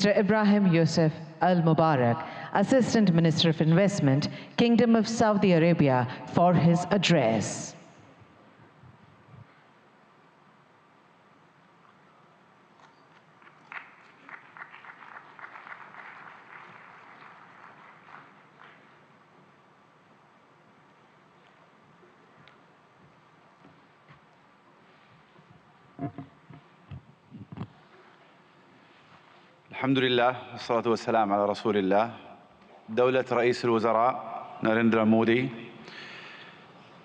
Mr. Ibrahim Yusuf Al-Mubarak, Assistant Minister of Investment, Kingdom of Saudi Arabia, for his address. الحمد لله والصلاة والسلام على رسول الله. دولة رئيس الوزراء ناريندرا مودي،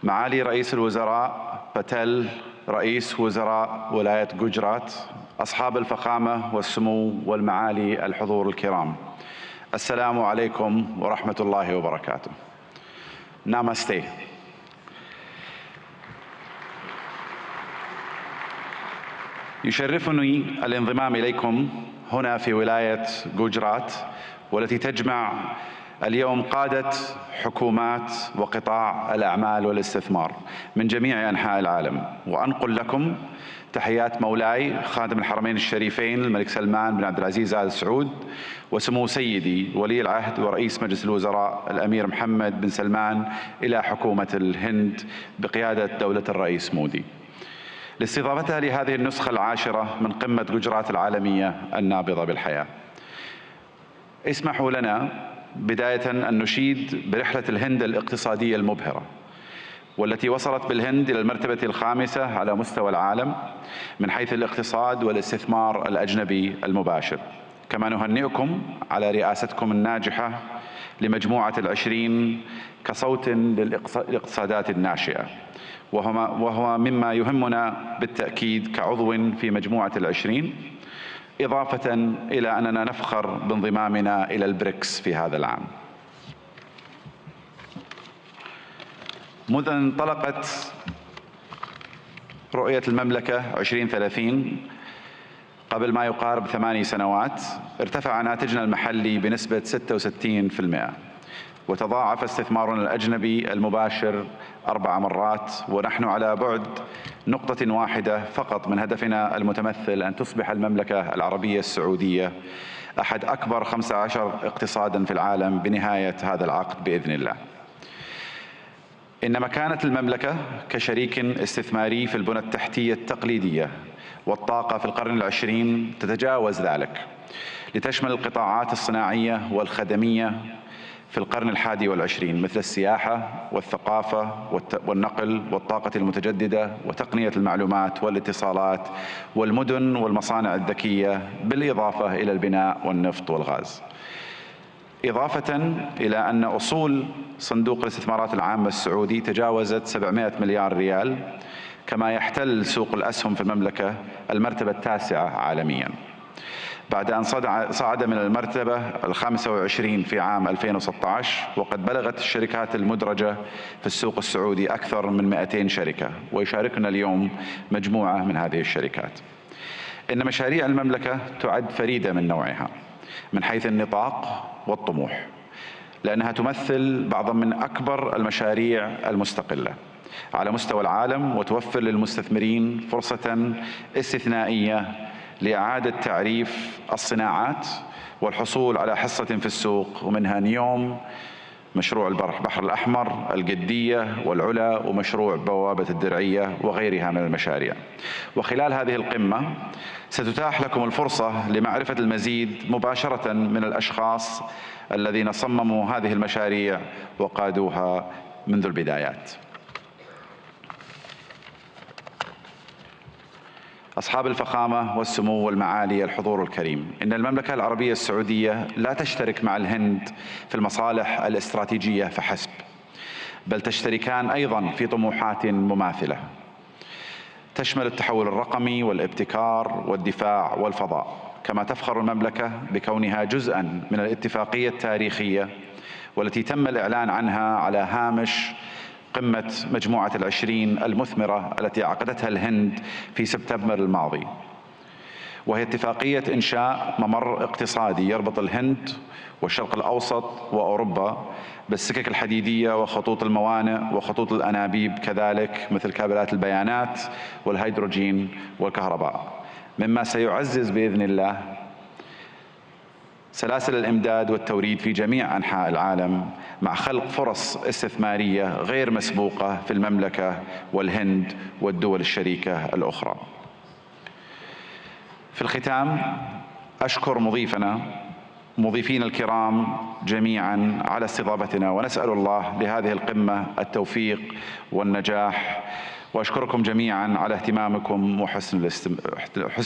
معالي رئيس الوزراء باتيل رئيس وزراء ولاية جوجرات، أصحاب الفخامة والسمو والمعالي الحضور الكرام، السلام عليكم ورحمة الله وبركاته. نامستي. يشرفني الانضمام إليكم هنا في ولاية جوجرات، والتي تجمع اليوم قادة حكومات وقطاع الأعمال والاستثمار من جميع أنحاء العالم، وأنقل لكم تحيات مولاي خادم الحرمين الشريفين الملك سلمان بن عبد العزيز آل سعود، وسمو سيدي ولي العهد ورئيس مجلس الوزراء الأمير محمد بن سلمان إلى حكومة الهند بقيادة دولة الرئيس مودي، لاستضافتها لهذه النسخة العاشرة من قمة جوجرات العالمية النابضة بالحياة. اسمحوا لنا بداية أن نشيد برحلة الهند الاقتصادية المبهرة، والتي وصلت بالهند إلى المرتبة الخامسة على مستوى العالم من حيث الاقتصاد والاستثمار الأجنبي المباشر. كما نهنئكم على رئاستكم الناجحة لمجموعة ال20 كصوت للاقتصادات الناشئة، وهو مما يهمنا بالتأكيد كعضو في مجموعة ال20، إضافة إلى أننا نفخر بانضمامنا إلى البريكس في هذا العام. منذ أن انطلقت رؤية المملكة 2030 قبل ما يقارب 8 سنوات، ارتفع ناتجنا المحلي بنسبة 66%، وتضاعف استثمارنا الأجنبي المباشر 4 مرات، ونحن على بعد نقطة واحدة فقط من هدفنا المتمثل أن تصبح المملكة العربية السعودية أحد أكبر 15 اقتصاداً في العالم بنهاية هذا العقد بإذن الله. إن مكانة المملكة كشريك استثماري في البنى التحتية التقليدية والطاقة في القرن ال20 تتجاوز ذلك، لتشمل القطاعات الصناعية والخدمية في القرن ال21 مثل السياحة والثقافة والنقل والطاقة المتجددة وتقنية المعلومات والاتصالات والمدن والمصانع الذكية، بالإضافة إلى البناء والنفط والغاز. إضافة إلى أن أصول صندوق الاستثمارات العامة السعودي تجاوزت 700 مليار ريال، كما يحتل سوق الأسهم في المملكة المرتبة التاسعة عالمياً، بعد أن صعد من المرتبة ال25 في عام 2016، وقد بلغت الشركات المدرجة في السوق السعودي أكثر من 200 شركة، ويشاركنا اليوم مجموعة من هذه الشركات. إن مشاريع المملكة تعد فريدة من نوعها من حيث النطاق والطموح، لأنها تمثل بعضا من أكبر المشاريع المستقلة على مستوى العالم، وتوفر للمستثمرين فرصة استثنائية لإعادة تعريف الصناعات والحصول على حصة في السوق، ومنها نيوم، مشروع البحر الأحمر، الجدية والعلا، ومشروع بوابة الدرعية وغيرها من المشاريع. وخلال هذه القمة ستتاح لكم الفرصة لمعرفة المزيد مباشرة من الأشخاص الذين صمموا هذه المشاريع وقادوها منذ البدايات. أصحاب الفخامة والسمو والمعالي الحضور الكريم، إن المملكة العربية السعودية لا تشترك مع الهند في المصالح الاستراتيجية فحسب، بل تشتركان أيضاً في طموحات مماثلة تشمل التحول الرقمي والابتكار والدفاع والفضاء. كما تفخر المملكة بكونها جزءاً من الاتفاقية التاريخية والتي تم الإعلان عنها على هامش قمة مجموعة ال20 المثمرة التي عقدتها الهند في سبتمبر الماضي، وهي اتفاقية إنشاء ممر اقتصادي يربط الهند والشرق الأوسط وأوروبا بالسكك الحديدية وخطوط الموانئ وخطوط الأنابيب، كذلك مثل كابلات البيانات والهيدروجين والكهرباء، مما سيعزز بإذن الله سلاسل الإمداد والتوريد في جميع أنحاء العالم مع خلق فرص استثمارية غير مسبوقة في المملكة والهند والدول الشريكة الأخرى. في الختام أشكر مضيفينا الكرام جميعا على استضافتنا، ونسأل الله لهذه القمة التوفيق والنجاح، وأشكركم جميعا على اهتمامكم وحسن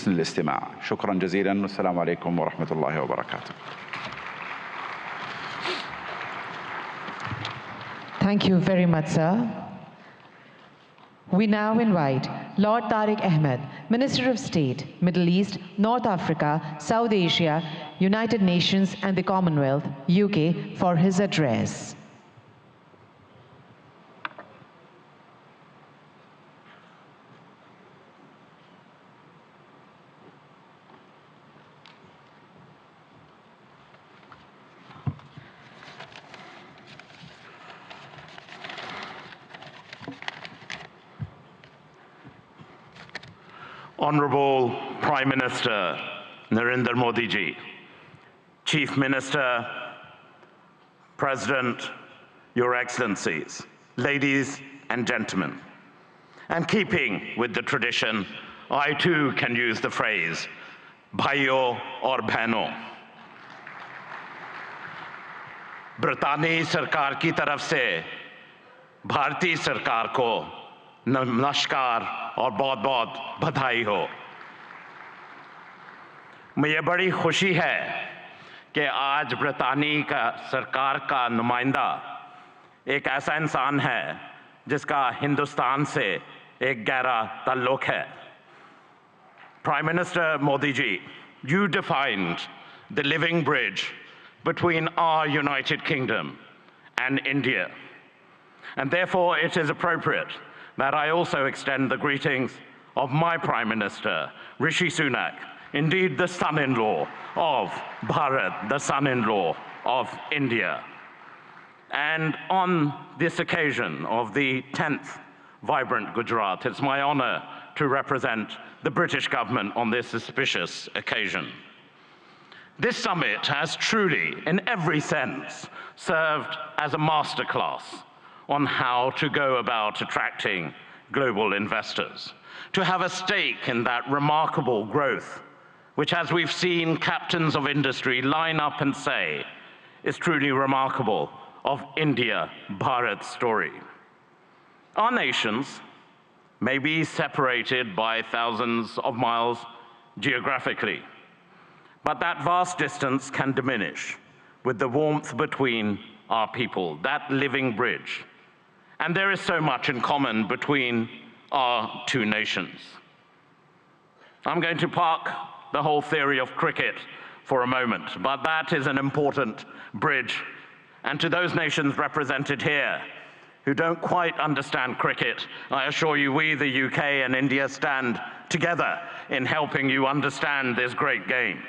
الاستماع. شكرا جزيلا، والسلام عليكم ورحمة الله وبركاته. Thank you very much, sir. We now invite Lord Tariq Ahmed, Minister of State, Middle East, North Africa, South Asia, United Nations and the Commonwealth, UK, for his address. Honorable Prime Minister Narendra Modi ji, Chief Minister, President, Your Excellencies, ladies and gentlemen, and keeping with the tradition, I too can use the phrase, bhaiyo aur behno. Britani sarkar ki taraf se, Bharati sarkar ko नमस्कार और बहुत बहुत बधाई हो। मुझे बड़ी खुशी है कि आज ब्रितानी का सरकार का नुमाइंदा एक ऐसा इंसान है जिसका हिंदुस्तान से एक गहरा ताल्लुक है। Prime Minister Modi ji, you defined the living bridge between our United Kingdom and India, and therefore it is appropriate that I also extend the greetings of my Prime Minister, Rishi Sunak, indeed the son-in-law of Bharat, the son-in-law of India. And on this occasion of the 10th Vibrant Gujarat, it's my honor to represent the British government on this auspicious occasion. This summit has truly, in every sense, served as a masterclass on how to go about attracting global investors, to have a stake in that remarkable growth, which, as we've seen captains of industry line up and say, is truly remarkable of India-Bharat story. Our nations may be separated by thousands of miles geographically, but that vast distance can diminish with the warmth between our people, that living bridge. And there is so much in common between our two nations. I'm going to park the whole theory of cricket for a moment, but that is an important bridge. And to those nations represented here who don't quite understand cricket, I assure you we, the UK and India, stand together in helping you understand this great game.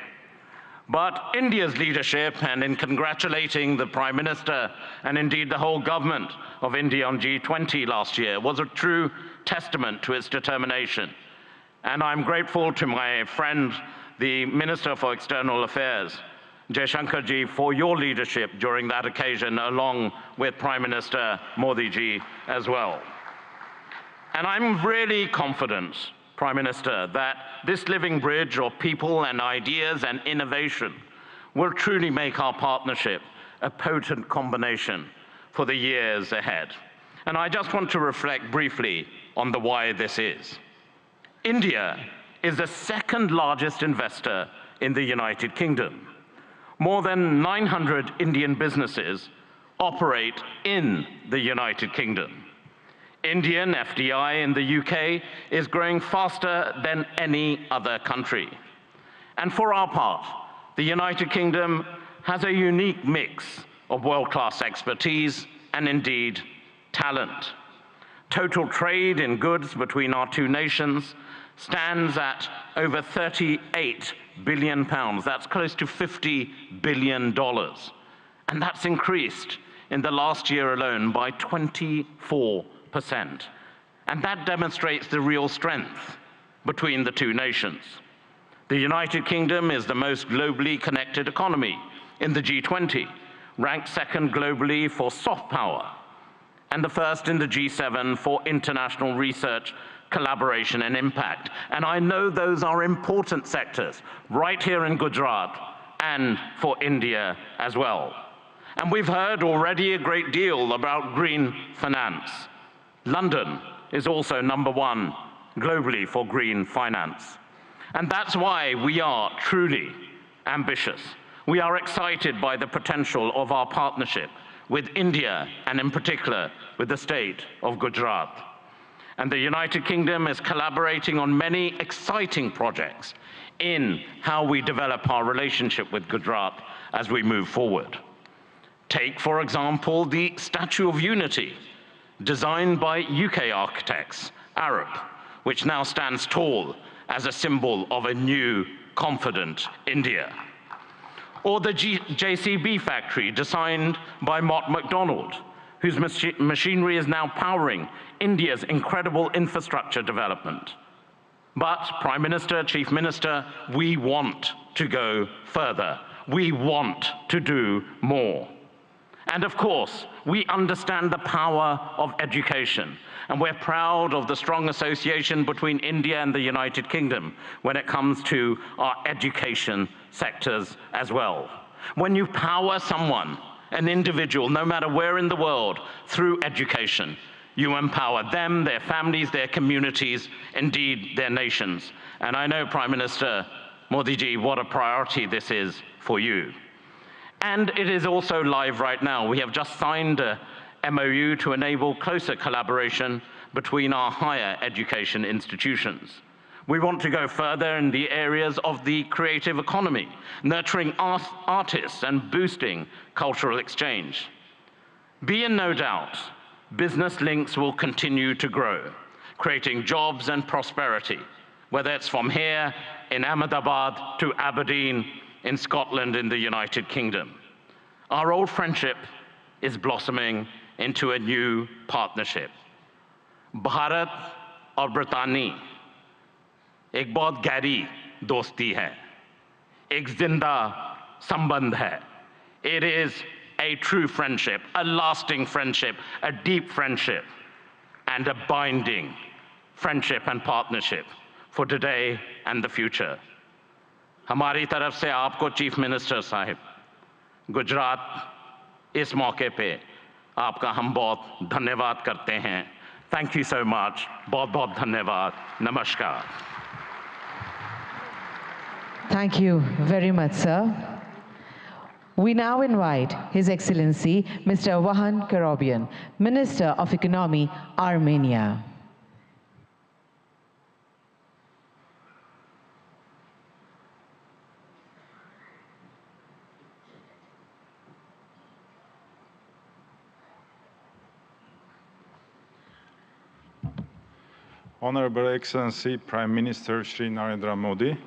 But India's leadership, and in congratulating the Prime Minister and indeed the whole government of India on G20 last year, was a true testament to its determination. And I'm grateful to my friend, the Minister for External Affairs, Jaishankar ji, for your leadership during that occasion, along with Prime Minister Modi ji as well. And I'm really confident, Prime Minister, that this living bridge of people and ideas and innovation will truly make our partnership a potent combination for the years ahead. And I just want to reflect briefly on the why this is. India is the second largest investor in the United Kingdom. More than 900 Indian businesses operate in the United Kingdom. Indian FDI in the UK is growing faster than any other country. And for our part, the United Kingdom has a unique mix of world-class expertise and indeed talent. Total trade in goods between our two nations stands at over £38 billion. That's close to $50 billion. And that's increased in the last year alone by 24%. And that demonstrates the real strength between the two nations. The United Kingdom is the most globally connected economy in the G20, ranked second globally for soft power, and the first in the G7 for international research, collaboration and impact. And I know those are important sectors right here in Gujarat and for India as well. And we've heard already a great deal about green finance. London is also #1 globally for green finance. And that's why we are truly ambitious. We are excited by the potential of our partnership with India and in particular with the state of Gujarat. And the United Kingdom is collaborating on many exciting projects in how we develop our relationship with Gujarat as we move forward. Take, for example, the Statue of Unity, designed by UK architects, Arab, which now stands tall as a symbol of a new, confident India. Or the JCB factory, designed by Mott MacDonald, whose machinery is now powering India's incredible infrastructure development. But, Prime Minister, Chief Minister, we want to go further. We want to do more. And of course, we understand the power of education, and we're proud of the strong association between India and the United Kingdom when it comes to our education sectors as well. When you power someone, an individual, no matter where in the world, through education, you empower them, their families, their communities, indeed their nations. And I know, Prime Minister Modi ji, what a priority this is for you. And it is also live right now. We have just signed a MoU to enable closer collaboration between our higher education institutions. We want to go further in the areas of the creative economy, nurturing artists and boosting cultural exchange. Be in no doubt, business links will continue to grow, creating jobs and prosperity, whether it's from here in Ahmedabad to Aberdeen, in Scotland, in the United Kingdom. Our old friendship is blossoming into a new partnership. Bharat और ब्रितानी एक बहुत गहरी दोस्ती है, एक जिंदा संबंध है. It is a true friendship, a lasting friendship, a deep friendship, and a binding friendship and partnership for today and the future. हमारी तरफ से आपको चीफ मिनिस्टर साहिब, गुजरात इस मौके पे आपका हम बहुत धन्यवाद करते हैं. Thank you so much. बहुत बहुत धन्यवाद. Namaskar. Thank you very much, sir. We now invite His Excellency Mr. Vahan Karobian, Minister of Economy, Armenia. Honorable Excellency Prime Minister Shri Narendra Modi,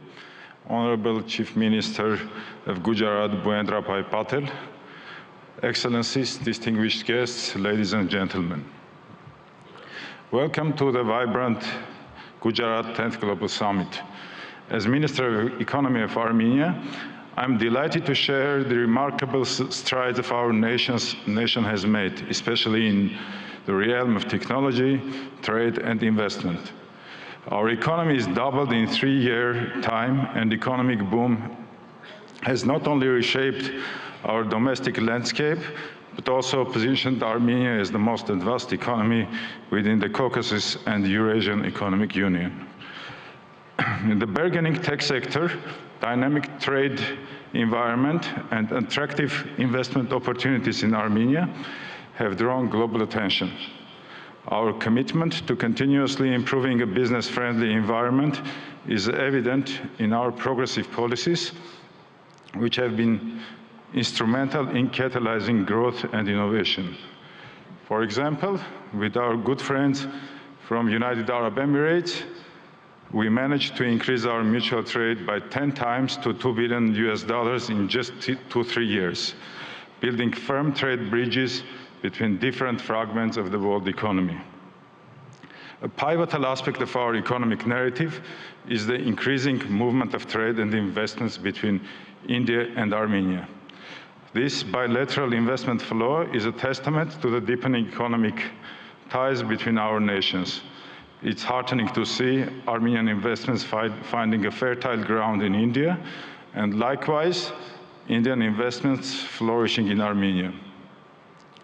Honorable Chief Minister of Gujarat Bhuendra Bhai Patel, Excellencies, distinguished guests, ladies and gentlemen. Welcome to the Vibrant Gujarat 10th Global Summit. As Minister of Economy of Armenia, I'm delighted to share the remarkable strides of our nation has made, especially in the realm of technology, trade, and investment. Our economy is doubled in 3-year time, and economic boom has not only reshaped our domestic landscape, but also positioned Armenia as the most advanced economy within the Caucasus and Eurasian Economic Union. In the burgeoning tech sector, dynamic trade environment, and attractive investment opportunities in Armenia have drawn global attention. Our commitment to continuously improving a business-friendly environment is evident in our progressive policies, which have been instrumental in catalyzing growth and innovation. For example, with our good friends from United Arab Emirates, we managed to increase our mutual trade by 10 times to $2 billion in just 2-3 years, building firm trade bridges between different fragments of the world economy. A pivotal aspect of our economic narrative is the increasing movement of trade and investments between India and Armenia. This bilateral investment flow is a testament to the deepening economic ties between our nations. It's heartening to see Armenian investments finding a fertile ground in India, and likewise, Indian investments flourishing in Armenia.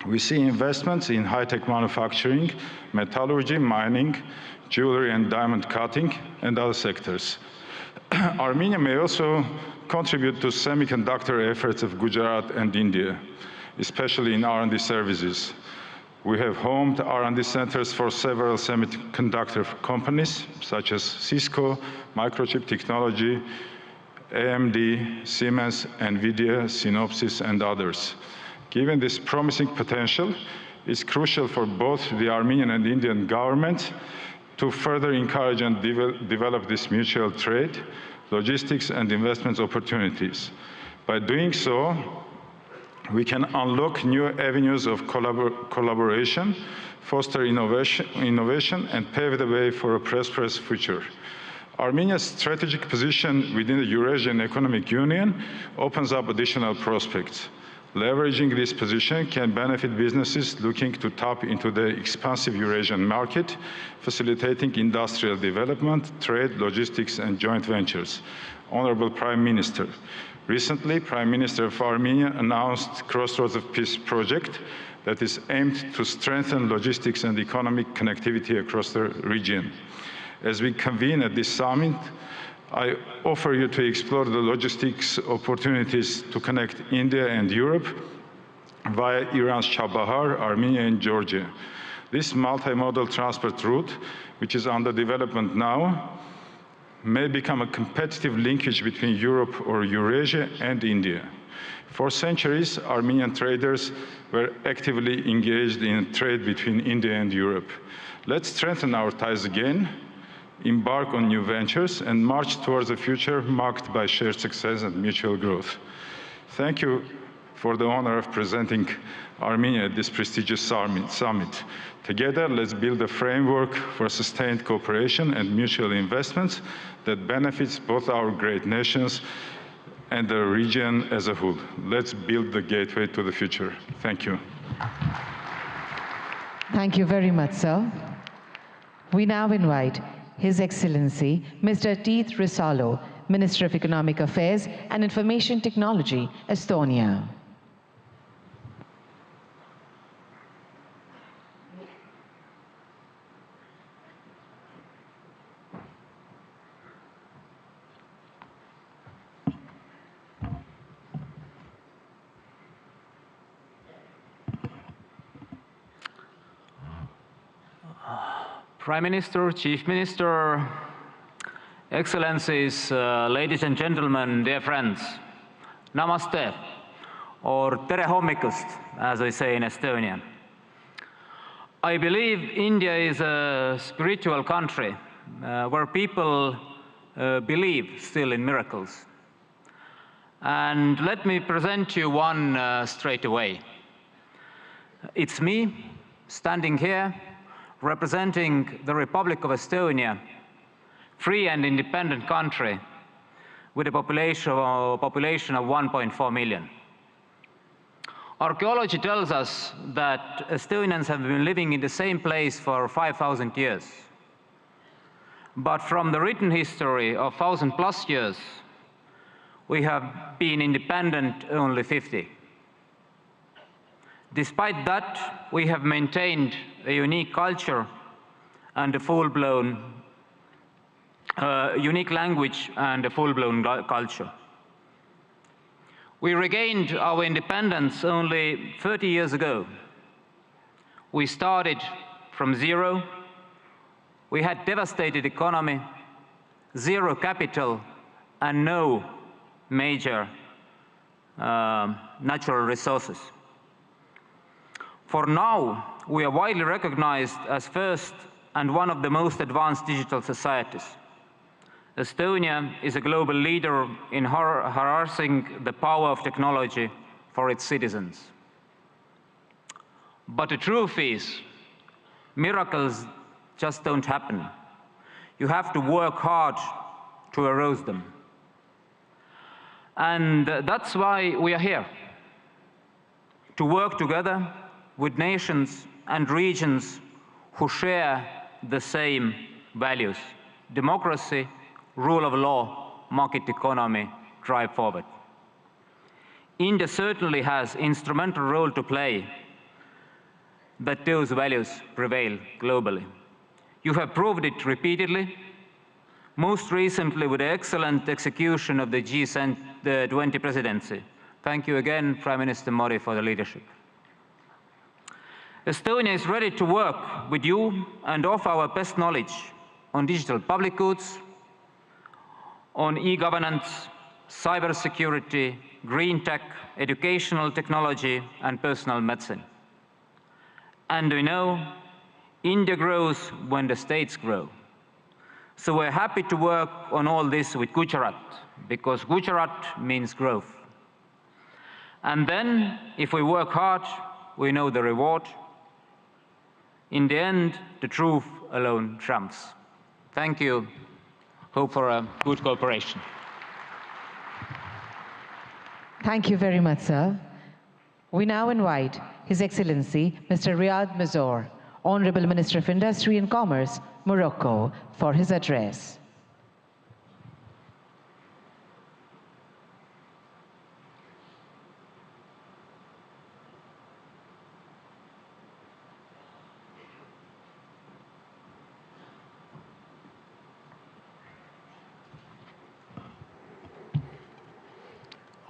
We see investments in high-tech manufacturing, metallurgy, mining, jewelry and diamond cutting, and other sectors. Armenia may also contribute to semiconductor efforts of Gujarat and India, especially in R&D services. We have homed R&D centers for several semiconductor companies, such as Cisco, Microchip Technology, AMD, Siemens, NVIDIA, Synopsys, and others. Given this promising potential, it's crucial for both the Armenian and Indian governments to further encourage and develop this mutual trade, logistics, and investment opportunities. By doing so, we can unlock new avenues of collaboration, foster innovation, and pave the way for a prosperous future. Armenia's strategic position within the Eurasian Economic Union opens up additional prospects. Leveraging this position can benefit businesses looking to tap into the expansive Eurasian market, facilitating industrial development, trade, logistics, and joint ventures. Honorable Prime Minister, recently, Prime Minister of Armenia announced Crossroads of Peace project that is aimed to strengthen logistics and economic connectivity across the region. As we convene at this summit, I offer you to explore the logistics opportunities to connect India and Europe via Iran's Chabahar, Armenia, and Georgia. This multimodal transport route, which is under development now, may become a competitive linkage between Europe or Eurasia and India. For centuries, Armenian traders were actively engaged in trade between India and Europe. Let's strengthen our ties again, embark on new ventures, and march towards a future marked by shared success and mutual growth. Thank you for the honor of presenting Armenia at this prestigious summit. Together, let's build a framework for sustained cooperation and mutual investments that benefits both our great nations and the region as a whole. Let's build the gateway to the future. Thank you. Thank you very much, sir. We now invite His Excellency, Mr. Tiit Risalu, Minister of Economic Affairs and Information Technology, Estonia. Prime Minister, Chief Minister, Excellencies, ladies and gentlemen, dear friends, namaste, or tere hommikust, as we say in Estonian. I believe India is a spiritual country where people believe still in miracles. And let me present you one straight away. It's me standing here representing the Republic of Estonia, free and independent country with a population of 1.4 million. Archaeology tells us that Estonians have been living in the same place for 5,000 years. But from the written history of 1,000+ years, we have been independent only 50. Despite that, we have maintained a unique culture and a full-blown, unique language and a full-blown culture. We regained our independence only 30 years ago. We started from zero. We had devastated economy, zero capital, and no major natural resources. For now, we are widely recognized as first and one of the most advanced digital societies. Estonia is a global leader in harnessing the power of technology for its citizens. But the truth is, miracles just don't happen. You have to work hard to arouse them. And that's why we are here, to work together with nations and regions who share the same values: democracy, rule of law, market economy, drive forward. India certainly has an instrumental role to play that those values prevail globally. You have proved it repeatedly, most recently with the excellent execution of the G20 presidency. Thank you again, Prime Minister Modi, for the leadership. Estonia is ready to work with you and offer our best knowledge on digital public goods, on e-governance, cybersecurity, green tech, educational technology, and personal medicine. And we know India grows when the states grow. So we're happy to work on all this with Gujarat, because Gujarat means growth. And then, if we work hard, we know the reward. In the end, the truth alone trumps. Thank you. Hope for a good cooperation. Thank you very much, sir. We now invite His Excellency Mr. Riyad Mazzour, Honorable Minister of Industry and Commerce, Morocco, for his address.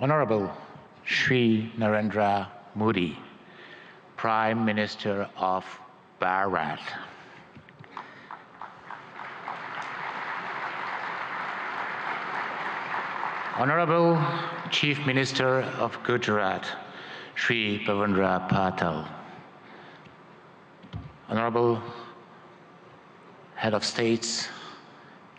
Honorable Shri Narendra Modi, Prime Minister of Bharat. Honorable Chief Minister of Gujarat, Shri Bhavendra Patel. Honorable Head of States,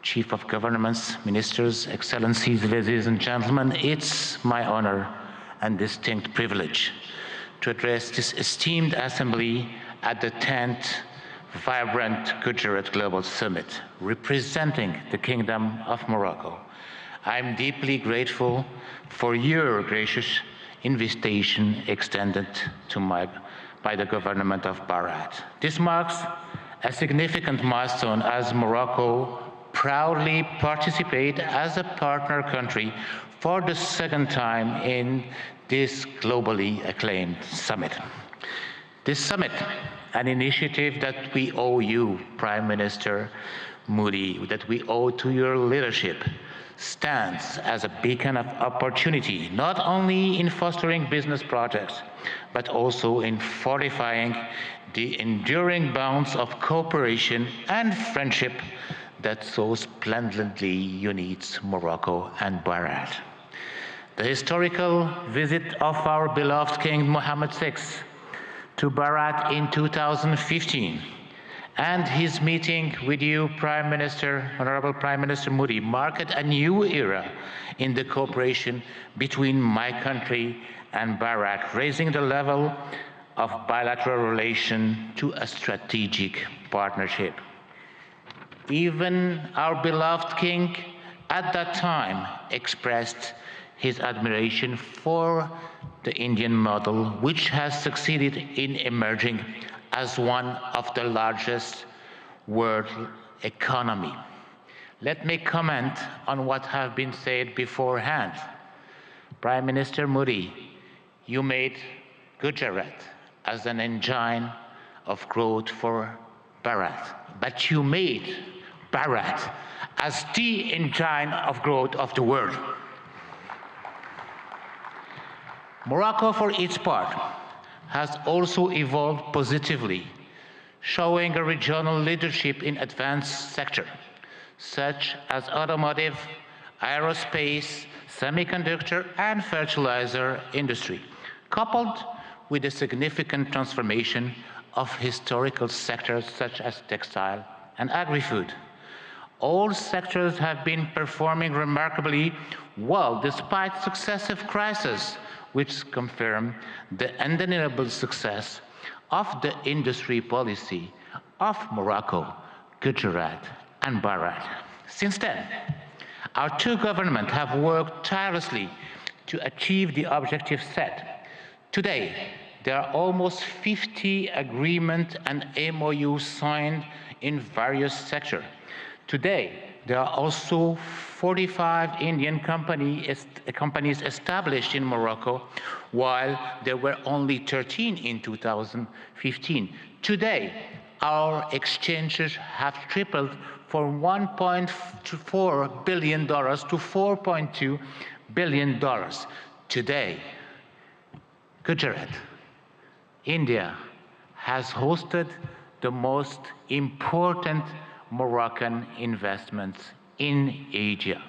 Chief of Governments, Ministers, Excellencies, ladies and gentlemen, it's my honor and distinct privilege to address this esteemed assembly at the 10th Vibrant Gujarat Global Summit, representing the Kingdom of Morocco. I'm deeply grateful for your gracious invitation extended to by the government of Bharat. This marks a significant milestone as Morocco proudly participate as a partner country for the second time in this globally acclaimed summit. This summit, an initiative that we owe you, Prime Minister Modi, that we owe to your leadership, stands as a beacon of opportunity, not only in fostering business projects, but also in fortifying the enduring bonds of cooperation and friendship that so splendidly unites Morocco and Bharat. The historical visit of our beloved King Mohammed VI to Bharat in 2015 and his meeting with you, Prime Minister, Honorable Prime Minister Modi, marked a new era in the cooperation between my country and Bharat, raising the level of bilateral relation to a strategic partnership. Even our beloved king at that time expressed his admiration for the Indian model, which has succeeded in emerging as one of the largest world economy. Let me comment on what have been said beforehand. Prime Minister Modi, you made Gujarat as an engine of growth for Bharat, but you made Bharat as the engine of growth of the world. Morocco, for its part, has also evolved positively, showing a regional leadership in advanced sectors, such as automotive, aerospace, semiconductor, and fertilizer industry, coupled with a significant transformation of historical sectors such as textile and agri-food. All sectors have been performing remarkably well despite successive crises, which confirm the undeniable success of the industry policy of Morocco, Gujarat, and Bharat. Since then, our two governments have worked tirelessly to achieve the objectives set. Today, there are almost 50 agreements and MoUs signed in various sectors. Today, there are also 45 Indian companies established in Morocco, while there were only 13 in 2015. Today, our exchanges have tripled from $1.4 billion to $4.2 billion. Today, Gujarat, India, has hosted the most important Moroccan investments in Asia.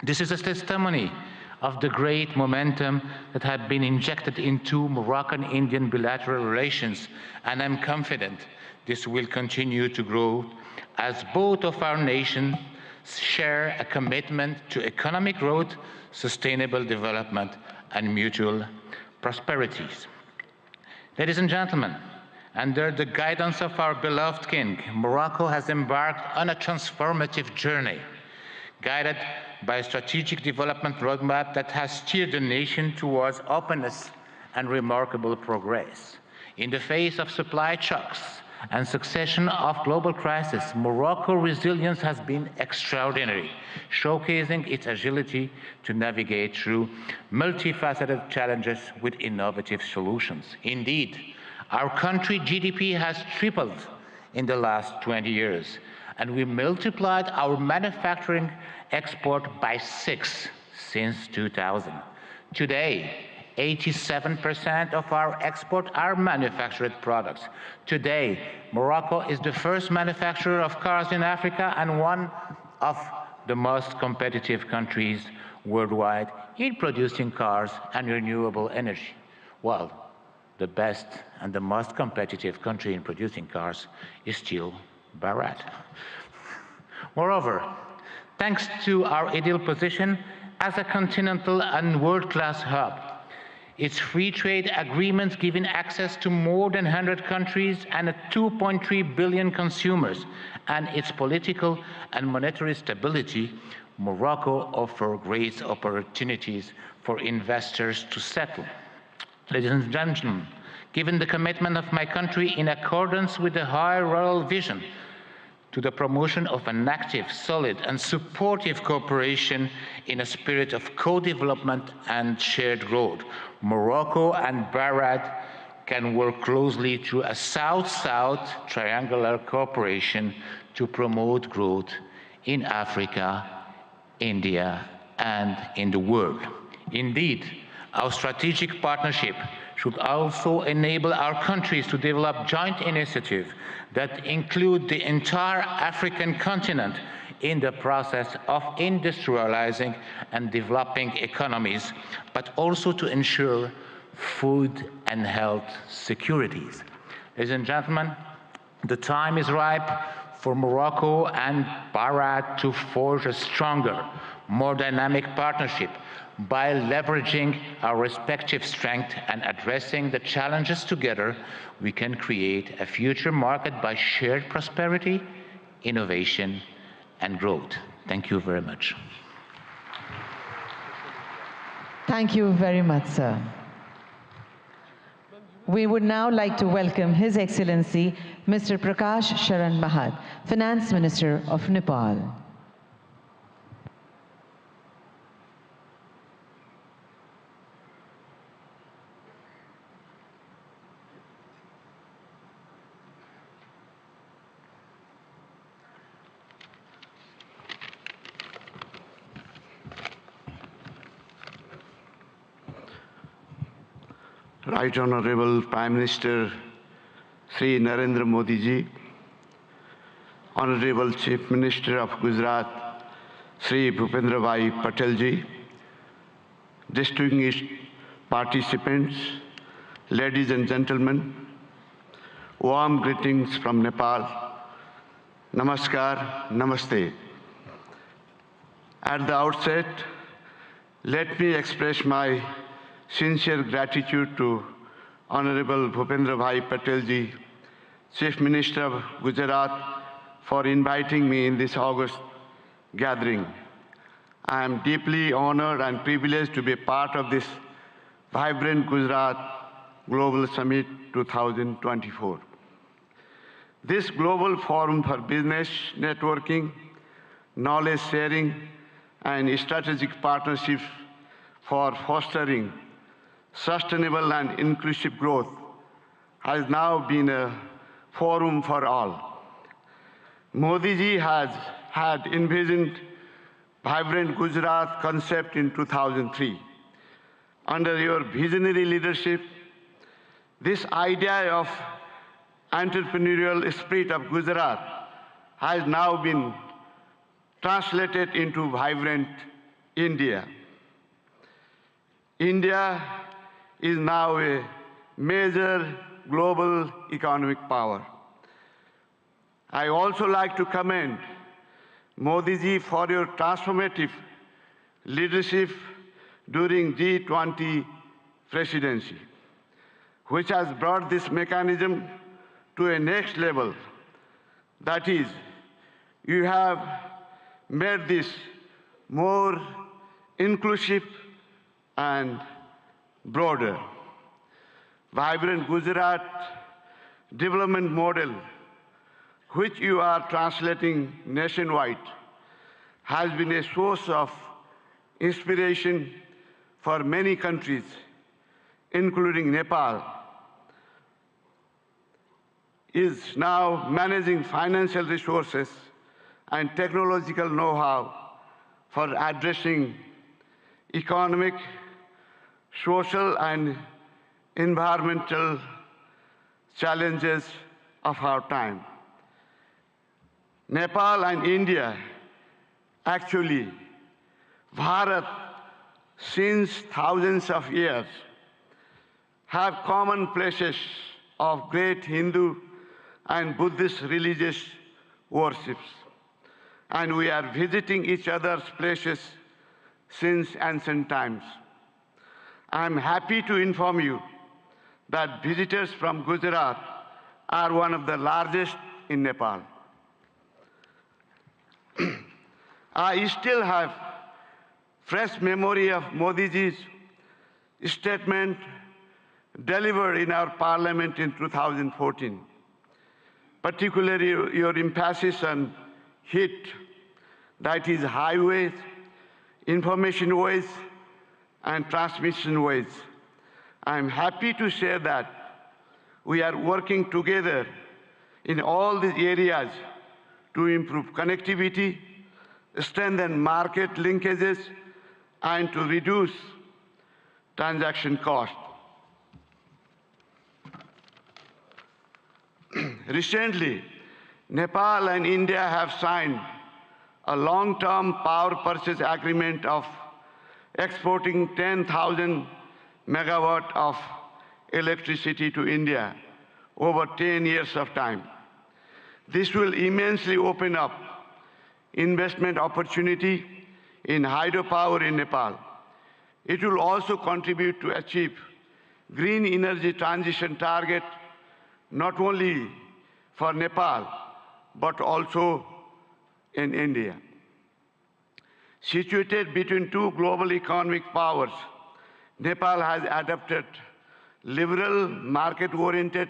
This is a testimony of the great momentum that had been injected into Moroccan-Indian bilateral relations, and I'm confident this will continue to grow as both of our nations share a commitment to economic growth, sustainable development, and mutual prosperities. Ladies and gentlemen, under the guidance of our beloved King, Morocco has embarked on a transformative journey, guided by a strategic development roadmap that has steered the nation towards openness and remarkable progress. In the face of supply shocks and succession of global crises, Morocco's resilience has been extraordinary, showcasing its agility to navigate through multifaceted challenges with innovative solutions. Indeed, our country's GDP has tripled in the last 20 years, and we multiplied our manufacturing export by 6 since 2000. Today, 87% of our export are manufactured products. Today, Morocco is the first manufacturer of cars in Africa and one of the most competitive countries worldwide in producing cars and renewable energy. Well, the best and the most competitive country in producing cars is still Bharat. Moreover, thanks to our ideal position as a continental and world-class hub, its free trade agreements giving access to more than 100 countries and 2.3 billion consumers, and its political and monetary stability, Morocco offers great opportunities for investors to settle. Ladies and gentlemen, given the commitment of my country in accordance with the high royal vision to the promotion of an active, solid, and supportive cooperation in a spirit of co-development and shared growth, Morocco and Bharat can work closely through a South-South triangular cooperation to promote growth in Africa, India, and in the world. Indeed, our strategic partnership should also enable our countries to develop joint initiatives that include the entire African continent in the process of industrializing and developing economies, but also to ensure food and health securities. Ladies and gentlemen, the time is ripe for Morocco and Bharat to forge a stronger, more dynamic partnership by leveraging our respective strengths and addressing the challenges together. We can create a future marked by shared prosperity, innovation, and growth. Thank you very much. Thank you very much, sir. We would now like to welcome His Excellency Mr. Prakash Sharan Mahat, Finance Minister of Nepal. Right Honorable Prime Minister Sri Narendra Modi ji, Honorable Chief Minister of Gujarat Sri Bhupendra Bhai Patel ji, distinguished participants, ladies and gentlemen, warm greetings from Nepal. Namaskar, Namaste. At the outset, let me express my sincere gratitude to Honorable Bhupendra Bhai Patel ji, Chief Minister of Gujarat, for inviting me in this August gathering. I am deeply honored and privileged to be part of this Vibrant Gujarat Global Summit 2024. This global forum for business networking, knowledge sharing, and strategic partnerships for fostering sustainable and inclusive growth has now been a forum for all. Modi ji had envisioned Vibrant Gujarat concept in 2003. Under your visionary leadership, this idea of entrepreneurial spirit of Gujarat has now been translated into Vibrant India. India is now a major global economic power. I also like to commend Modi ji for your transformative leadership during G20 presidency, which has brought this mechanism to a next level. That is, you have made this more inclusive and broader. Vibrant Gujarat development model, which you are translating nationwide, has been a source of inspiration for many countries, including Nepal, is now managing financial resources and technological know-how for addressing economic, social, and environmental challenges of our time. Nepal and India, actually, Bharat, since thousands of years, have common places of great Hindu and Buddhist religious worships. And we are visiting each other's places since ancient times. I am happy to inform you that visitors from Gujarat are one of the largest in Nepal. I still have fresh memory of Modi ji's statement delivered in our parliament in 2014, particularly your emphasis on HIT, that is highways, information ways, and transmission ways. I am happy to share that we are working together in all these areas to improve connectivity, strengthen market linkages, and to reduce transaction cost. Recently, Nepal and India have signed a long-term power purchase agreement of exporting 10,000 megawatt of electricity to India over 10 years of time. This will immensely open up investment opportunity in hydropower in Nepal. It will also contribute to achieve green energy transition target, not only for Nepal, but also in India. Situated between two global economic powers, Nepal has adopted liberal, market-oriented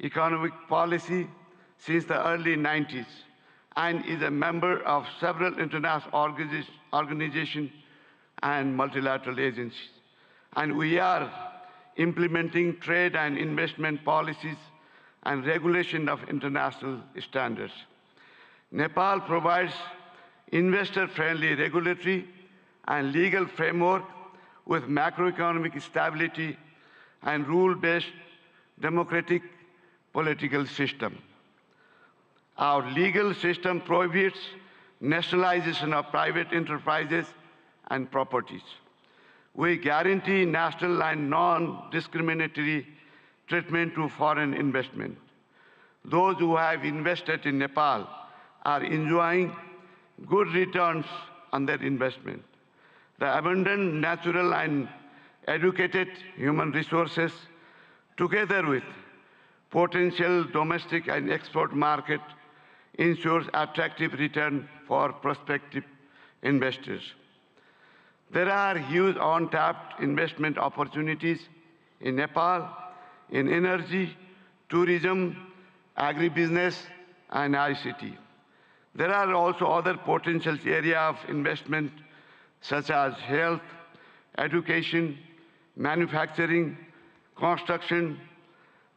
economic policy since the early 90s and is a member of several international organizations and multilateral agencies. And we are implementing trade and investment policies and regulation of international standards. Nepal provides investor-friendly regulatory and legal framework with macroeconomic stability and rule-based democratic political system. Our legal system prohibits nationalization of private enterprises and properties. We guarantee national and non-discriminatory treatment to foreign investment. Those who have invested in Nepal are enjoying good returns on their investment. The abundant natural and educated human resources, together with potential domestic and export market, ensures attractive return for prospective investors. There are huge untapped investment opportunities in Nepal, in energy, tourism, agribusiness, and ICT. There are also other potential areas of investment such as health, education, manufacturing, construction,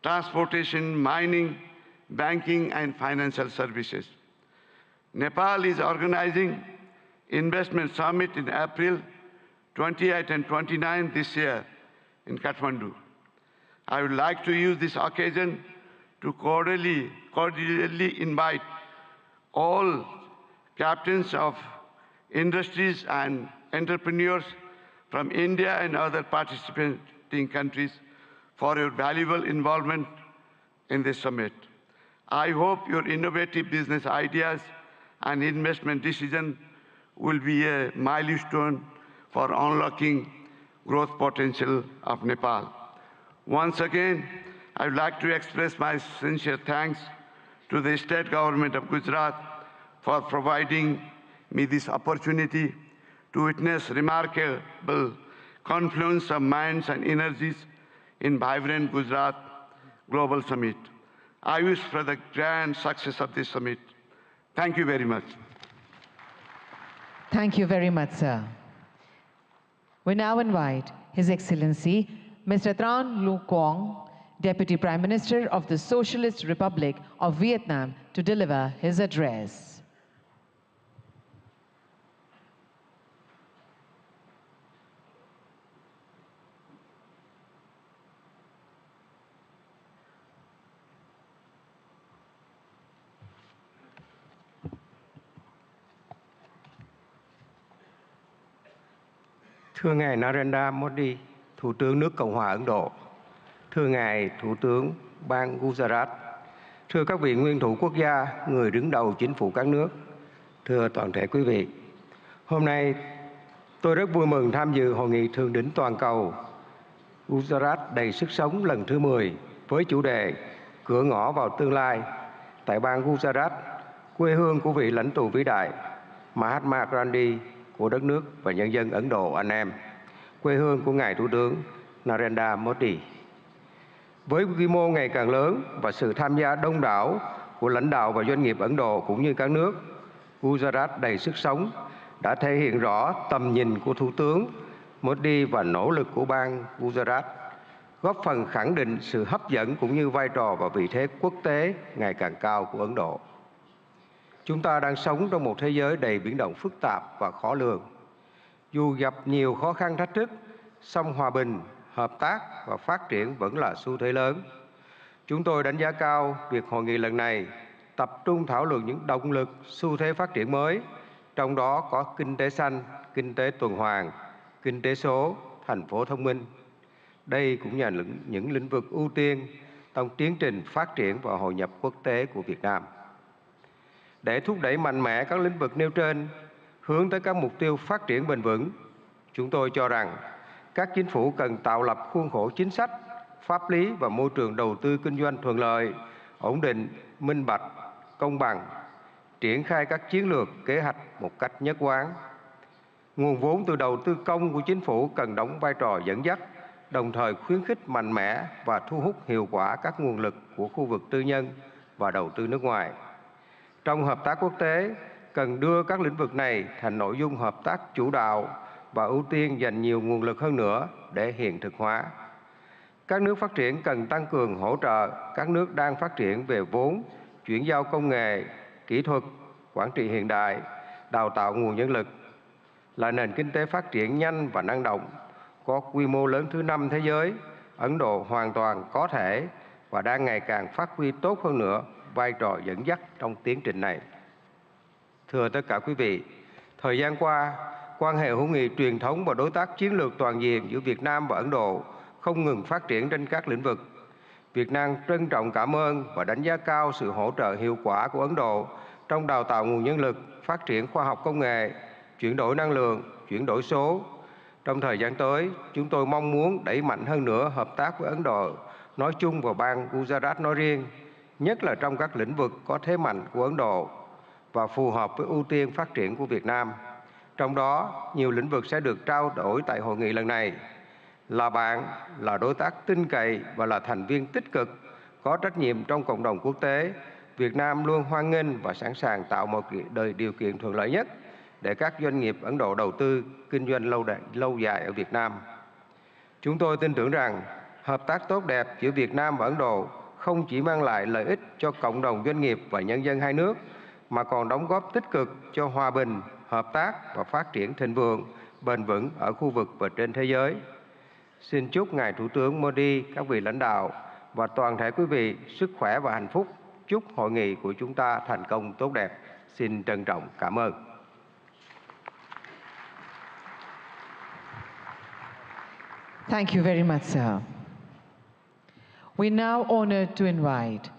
transportation, mining, banking, and financial services. Nepal is organizing Investment Summit in April 28 and 29 this year in Kathmandu. I would like to use this occasion to cordially invite all captains of industries and entrepreneurs from India and other participating countries for your valuable involvement in this summit. I hope your innovative business ideas and investment decisions will be a milestone for unlocking growth potential of Nepal. Once again, I would like to express my sincere thanks to the state government of Gujarat for providing me this opportunity to witness remarkable confluence of minds and energies in Vibrant Gujarat Global Summit. I wish for the grand success of this summit. Thank you very much. Thank you very much, sir. We now invite His Excellency Mr. Tran Lu Quang, Deputy Prime Minister of the Socialist Republic of Vietnam, to deliver his address. Thưa ngài Narendra Modi, Thủ tướng nước Cộng hòa Ấn Độ, thưa ngài Thủ tướng bang Gujarat, thưa các vị nguyên thủ quốc gia, người đứng đầu chính phủ các nước, thưa toàn thể quý vị. Hôm nay, tôi rất vui mừng tham dự hội nghị thượng đỉnh toàn cầu Gujarat đầy sức sống lần thứ 10 với chủ đề Cửa ngõ vào tương lai tại bang Gujarat, quê hương của vị lãnh tụ vĩ đại Mahatma Gandhi của đất nước và nhân dân Ấn Độ anh em, quê hương của ngài Thủ tướng Narendra Modi. Với quy mô ngày càng lớn và sự tham gia đông đảo của lãnh đạo và doanh nghiệp Ấn Độ cũng như các nước, Gujarat đầy sức sống đã thể hiện rõ tầm nhìn của Thủ tướng Modi và nỗ lực của bang Gujarat, góp phần khẳng định sự hấp dẫn cũng như vai trò và vị thế quốc tế ngày càng cao của Ấn Độ. Chúng ta đang sống trong một thế giới đầy biến động phức tạp và khó lường. Dù gặp nhiều khó khăn thách thức, song hòa bình, hợp tác và phát triển vẫn là xu thế lớn. Chúng tôi đánh giá cao việc hội nghị lần này tập trung thảo luận những động lực, xu thế phát triển mới, trong đó có kinh tế xanh, kinh tế tuần hoàn, kinh tế số, thành phố thông minh. Đây cũng là những lĩnh vực ưu tiên trong tiến trình phát triển và hội nhập quốc tế của Việt Nam. Để thúc đẩy mạnh mẽ các lĩnh vực nêu trên, hướng tới các mục tiêu phát triển bền vững, chúng tôi cho rằng các chính phủ cần tạo lập khuôn khổ chính sách, pháp lý và môi trường đầu tư kinh doanh thuận lợi, ổn định, minh bạch, công bằng, triển khai các chiến lược, kế hoạch một cách nhất quán. Nguồn vốn từ đầu tư công của chính phủ cần đóng vai trò dẫn dắt, đồng thời khuyến khích mạnh mẽ và thu hút hiệu quả các nguồn lực của khu vực tư nhân và đầu tư nước ngoài. Trong hợp tác quốc tế, cần đưa các lĩnh vực này thành nội dung hợp tác chủ đạo và ưu tiên dành nhiều nguồn lực hơn nữa để hiện thực hóa. Các nước phát triển cần tăng cường hỗ trợ các nước đang phát triển về vốn, chuyển giao công nghệ, kỹ thuật, quản trị hiện đại, đào tạo nguồn nhân lực. Là nền kinh tế phát triển nhanh và năng động, có quy mô lớn thứ 5 thế giới, Ấn Độ hoàn toàn có thể và đang ngày càng phát huy tốt hơn nữa vai trò dẫn dắt trong tiến trình này. Thưa tất cả quý vị, thời gian qua, quan hệ hữu nghị truyền thống và đối tác chiến lược toàn diện giữa Việt Nam và Ấn Độ không ngừng phát triển trên các lĩnh vực. Việt Nam trân trọng cảm ơn và đánh giá cao sự hỗ trợ hiệu quả của Ấn Độ trong đào tạo nguồn nhân lực, phát triển khoa học công nghệ, chuyển đổi năng lượng, chuyển đổi số. Trong thời gian tới, chúng tôi mong muốn đẩy mạnh hơn nữa hợp tác với Ấn Độ nói chung và bang Gujarat nói riêng, nhất là trong các lĩnh vực có thế mạnh của Ấn Độ và phù hợp với ưu tiên phát triển của Việt Nam. Trong đó, nhiều lĩnh vực sẽ được trao đổi tại hội nghị lần này. Là bạn, là đối tác tin cậy và là thành viên tích cực, có trách nhiệm trong cộng đồng quốc tế, Việt Nam luôn hoan nghênh và sẵn sàng tạo một điều kiện thuận lợi nhất để các doanh nghiệp Ấn Độ đầu tư, kinh doanh lâu dài ở Việt Nam. Chúng tôi tin tưởng rằng hợp tác tốt đẹp giữa Việt Nam và Ấn Độ không chỉ mang lại lợi ích cho cộng đồng doanh nghiệp và nhân dân hai nước, mà còn đóng góp tích cực cho hòa bình, hợp tác và phát triển thịnh vượng, bền vững ở khu vực và trên thế giới. Xin chúc Ngài Thủ tướng Modi, các vị lãnh đạo và toàn thể quý vị sức khỏe và hạnh phúc. Chúc hội nghị của chúng ta thành công tốt đẹp. Xin trân trọng cảm ơn. Thank you very much, sir. We now honored to invite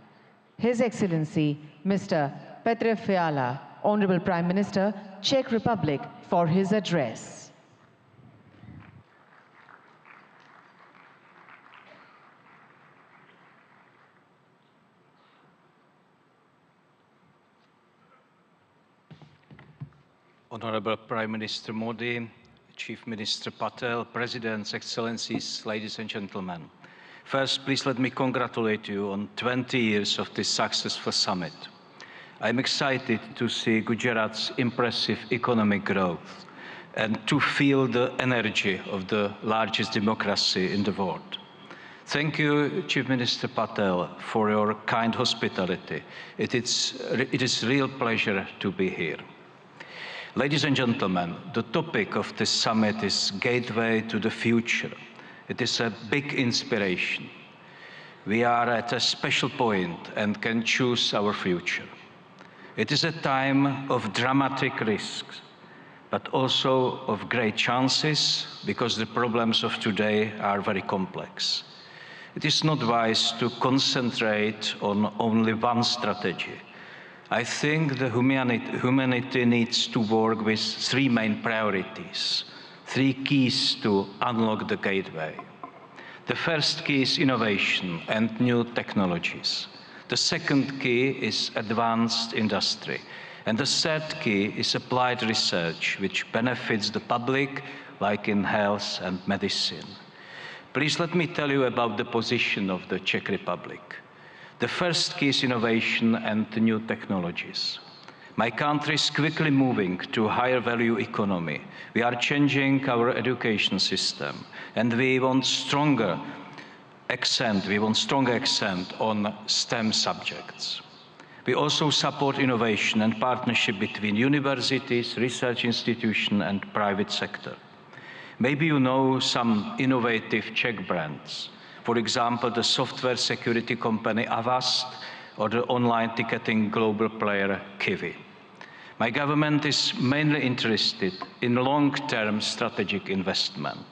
His Excellency Mr. Petr Fiala, Honorable Prime Minister, Czech Republic, for his address. Honorable Prime Minister Modi, Chief Minister Patel, Presidents, Excellencies, ladies and gentlemen. First, please let me congratulate you on 20 years of this successful summit. I'm excited to see Gujarat's impressive economic growth and to feel the energy of the largest democracy in the world. Thank you, Chief Minister Patel, for your kind hospitality. It is a real pleasure to be here. Ladies and gentlemen, the topic of this summit is Gateway to the Future. It is a big inspiration. We are at a special point and can choose our future. It is a time of dramatic risks, but also of great chances, because the problems of today are very complex. It is not wise to concentrate on only one strategy. I think the humanity needs to work with three main priorities, three keys to unlock the gateway. The first key is innovation and new technologies. The second key is advanced industry. And the third key is applied research, which benefits the public, like in health and medicine. Please let me tell you about the position of the Czech Republic. The first key is innovation and new technologies. My country is quickly moving to a higher value economy. We are changing our education system, and we want stronger accent on STEM subjects. We also support innovation and partnership between universities, research institutions, and private sector. Maybe you know some innovative Czech brands. For example, the software security company Avast or the online ticketing global player Kiwi. My government is mainly interested in long-term strategic investment.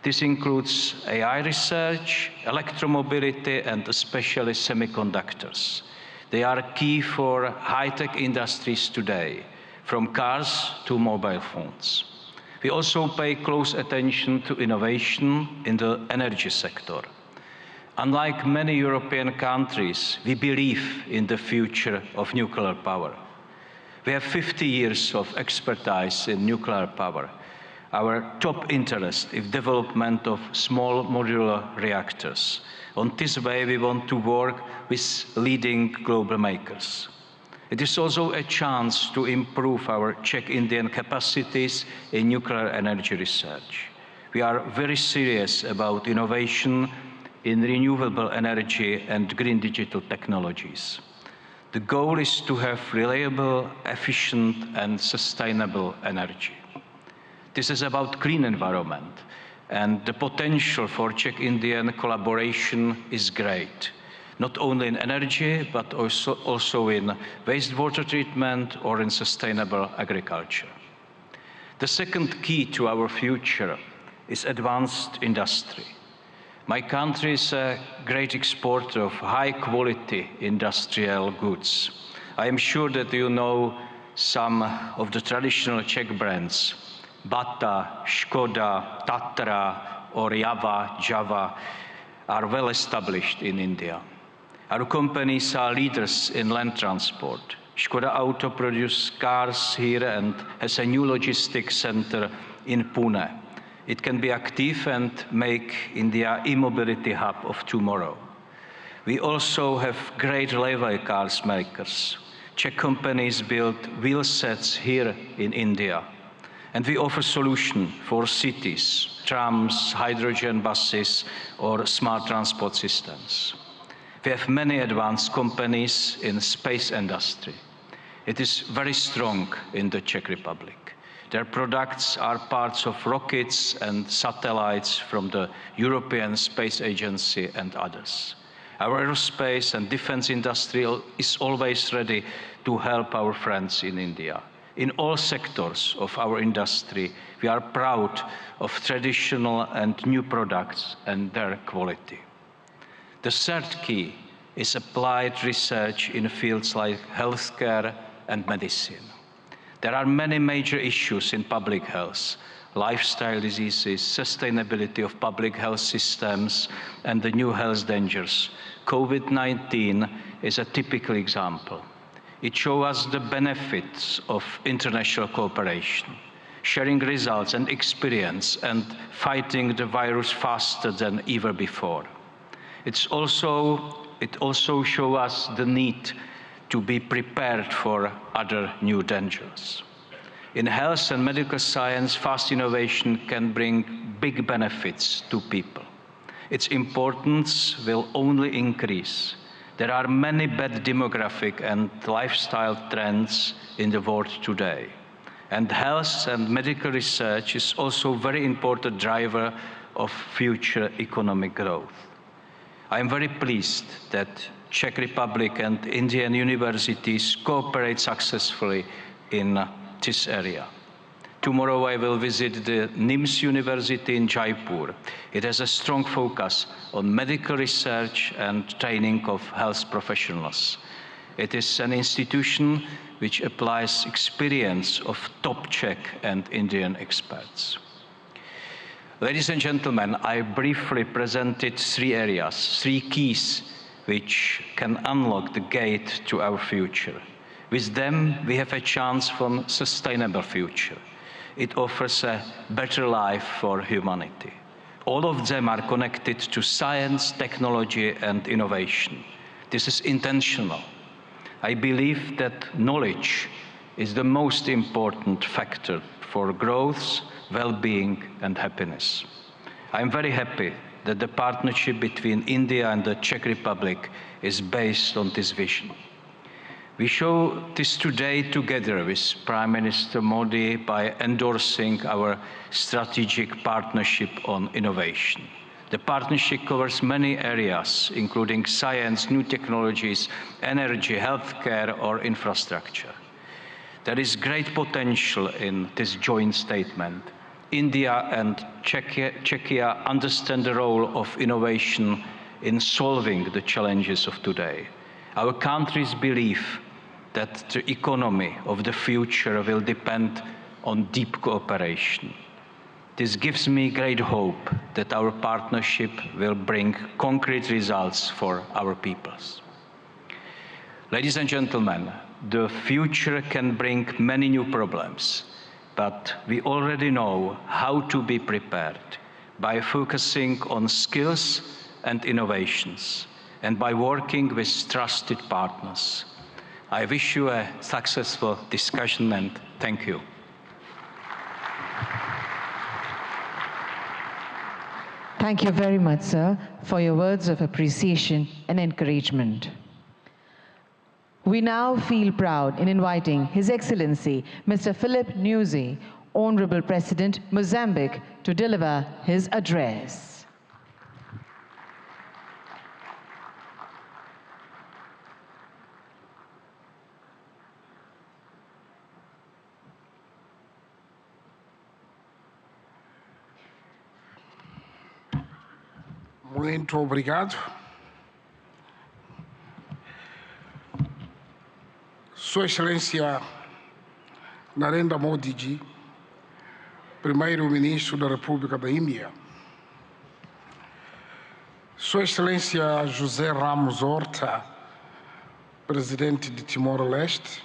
This includes AI research, electromobility, and especially semiconductors. They are key for high-tech industries today, from cars to mobile phones. We also pay close attention to innovation in the energy sector. Unlike many European countries, we believe in the future of nuclear power. We have 50 years of expertise in nuclear power. Our top interest is development of small modular reactors. On this way, we want to work with leading global makers. It is also a chance to improve our Czech-Indian capacities in nuclear energy research. We are very serious about innovation in renewable energy and green digital technologies. The goal is to have reliable, efficient, and sustainable energy. This is about clean environment, and the potential for Czech-Indian collaboration is great, not only in energy, but also in wastewater treatment or in sustainable agriculture. The second key to our future is advanced industry. My country is a great exporter of high-quality industrial goods. I am sure that you know some of the traditional Czech brands, Bata, Škoda, Tatra, or Java are well established in India. Our companies are leaders in land transport. Škoda Auto produces cars here and has a new logistics center in Pune. It can be active and make India e-mobility hub of tomorrow. We also have great railway cars makers. Czech companies build wheel sets here in India. And we offer solutions for cities, trams, hydrogen buses, or smart transport systems. We have many advanced companies in space industry. It is very strong in the Czech Republic. Their products are parts of rockets and satellites from the European Space Agency and others. Our aerospace and defense industry is always ready to help our friends in India. In all sectors of our industry, we are proud of traditional and new products and their quality. The third key is applied research in fields like healthcare and medicine. There are many major issues in public health: lifestyle diseases, sustainability of public health systems, and the new health dangers. COVID-19 is a typical example. It shows us the benefits of international cooperation, sharing results and experience, and fighting the virus faster than ever before. It also shows us the need to be prepared for other new dangers. In health and medical science, fast innovation can bring big benefits to people. Its importance will only increase. There are many bad demographic and lifestyle trends in the world today. And health and medical research is also a very important driver of future economic growth. I am very pleased that Czech Republic and Indian universities cooperate successfully in this area. Tomorrow I will visit the NIMS University in Jaipur. It has a strong focus on medical research and training of health professionals. It is an institution which applies experience of top Czech and Indian experts. Ladies and gentlemen, I briefly presented three areas, three keys which can unlock the gate to our future. With them, we have a chance for a sustainable future. It offers a better life for humanity. All of them are connected to science, technology, and innovation. This is intentional. I believe that knowledge is the most important factor for growth, well-being, and happiness. I am very happy that the partnership between India and the Czech Republic is based on this vision. We show this today together with Prime Minister Modi by endorsing our strategic partnership on innovation. The partnership covers many areas, including science, new technologies, energy, healthcare, or infrastructure. There is great potential in this joint statement. India and Czechia understand the role of innovation in solving the challenges of today. Our countries believe that the economy of the future will depend on deep cooperation. This gives me great hope that our partnership will bring concrete results for our peoples. Ladies and gentlemen, the future can bring many new problems, but we already know how to be prepared by focusing on skills and innovations and by working with trusted partners. I wish you a successful discussion and thank you. Thank you very much, sir, for your words of appreciation and encouragement. We now feel proud in inviting His Excellency, Mr. Philip Nyusi, Honorable President, Mozambique, to deliver his address. Muito obrigado. Sua Excelência Narendra Modi Ji, Primeiro-Ministro da República da Índia. Sua Excelência José Ramos Horta, Presidente de Timor-Leste,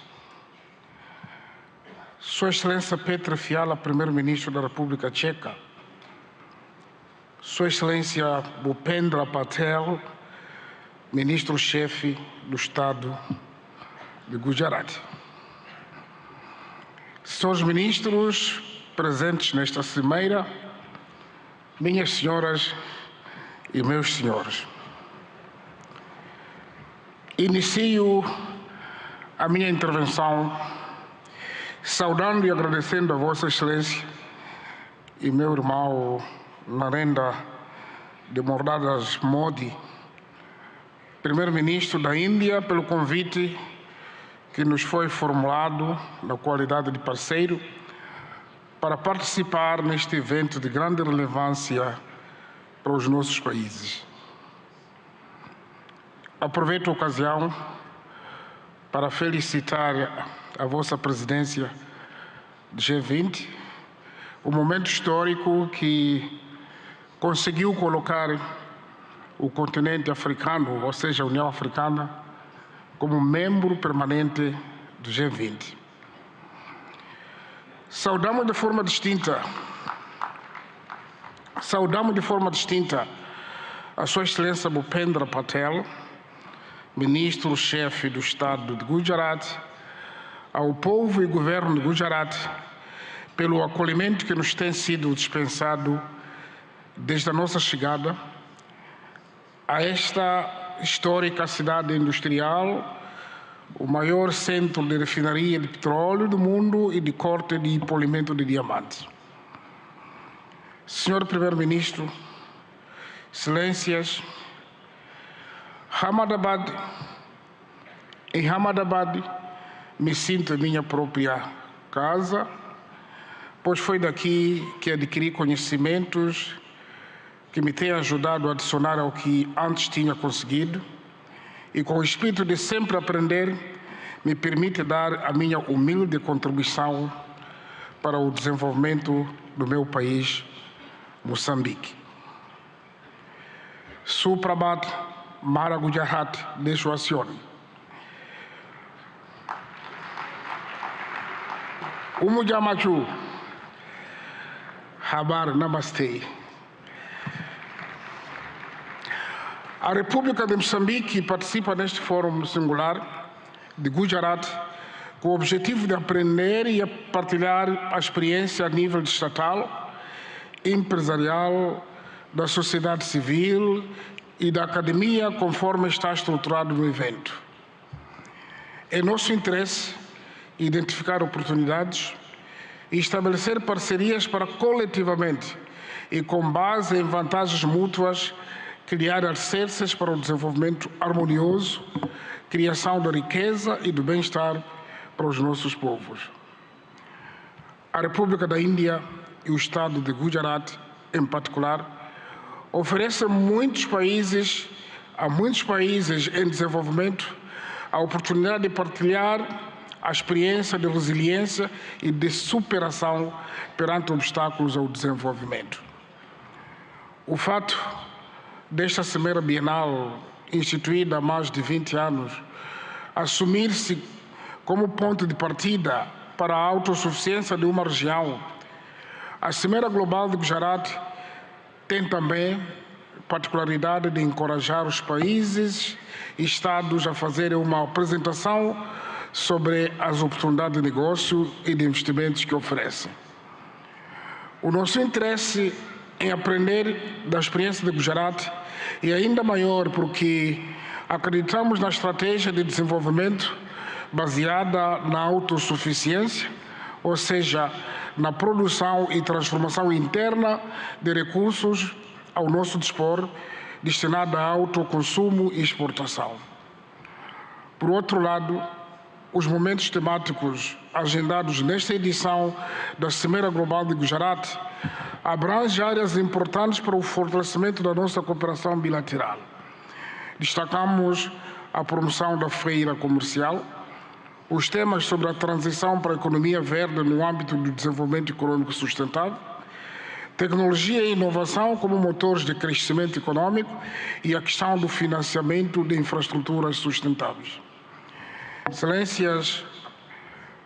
Sua Excelência Petra Fiala, Primeiro-Ministro da República Tcheca, Sua Excelência Bhupendra Patel, Ministro-Chefe do Estado de Gujarat. Senhores Ministros presentes nesta cimeira, minhas senhoras e meus senhores, inicio a minha intervenção saudando e agradecendo a Vossa Excelência e meu irmão Narendra Modi, Primeiro-Ministro da Índia, pelo convite que nos foi formulado na qualidade de parceiro para participar neste evento de grande relevância para os nossos países. Aproveito a ocasião para felicitar a vossa presidência do G20, um momento histórico que conseguiu colocar o continente africano, ou seja, a União Africana, como membro permanente do G20. Saudamos de forma distinta a Sua Excelência Bhupendra Patel, Ministro-Chefe do Estado de Gujarat, ao povo e governo de Gujarat, pelo acolhimento que nos tem sido dispensado desde a nossa chegada a esta histórica cidade industrial, o maior centro de refinaria de petróleo do mundo e de corte e polimento de diamantes. Senhor Primeiro-Ministro, Excelências, em Ahmedabad me sinto em minha própria casa, pois foi daqui que adquiri conhecimentos que me têm ajudado a adicionar ao que antes tinha conseguido, e com o espírito de sempre aprender, me permite dar a minha humilde contribuição para o desenvolvimento do meu país, Moçambique. Suprabhat Mara Gujarat Deshwasiyon. Umujamachu Habar Namaste. A República de Moçambique participa neste fórum singular de Gujarat com o objetivo de aprender e partilhar a experiência a nível estatal, empresarial, da sociedade civil e da academia, conforme está estruturado no evento. É nosso interesse identificar oportunidades e estabelecer parcerias para coletivamente e com base em vantagens mútuas criar alicerces para o desenvolvimento harmonioso, criação da riqueza e do bem-estar para os nossos povos. A República da Índia e o Estado de Gujarat, em particular, oferecem a muitos países em desenvolvimento a oportunidade de partilhar a experiência de resiliência e de superação perante obstáculos ao desenvolvimento. O fato desta Cimeira Bienal, instituída há mais de 20 anos, assumir-se como ponto de partida para a autossuficiência de uma região, a Cimeira Global de Gujarat tem também particularidade de encorajar os países e Estados a fazerem uma apresentação sobre as oportunidades de negócio e de investimentos que oferecem. O nosso interesse em aprender da experiência de Gujarat é ainda maior porque acreditamos na estratégia de desenvolvimento baseada na autossuficiência, ou seja, na produção e transformação interna de recursos ao nosso dispor, destinada a autoconsumo e exportação. Por outro lado, os momentos temáticos agendados nesta edição da Cimeira Global de Gujarat abrangem áreas importantes para o fortalecimento da nossa cooperação bilateral. Destacamos a promoção da feira comercial, os temas sobre a transição para a economia verde no âmbito do desenvolvimento econômico sustentável, tecnologia e inovação como motores de crescimento econômico e a questão do financiamento de infraestruturas sustentáveis. Excelências,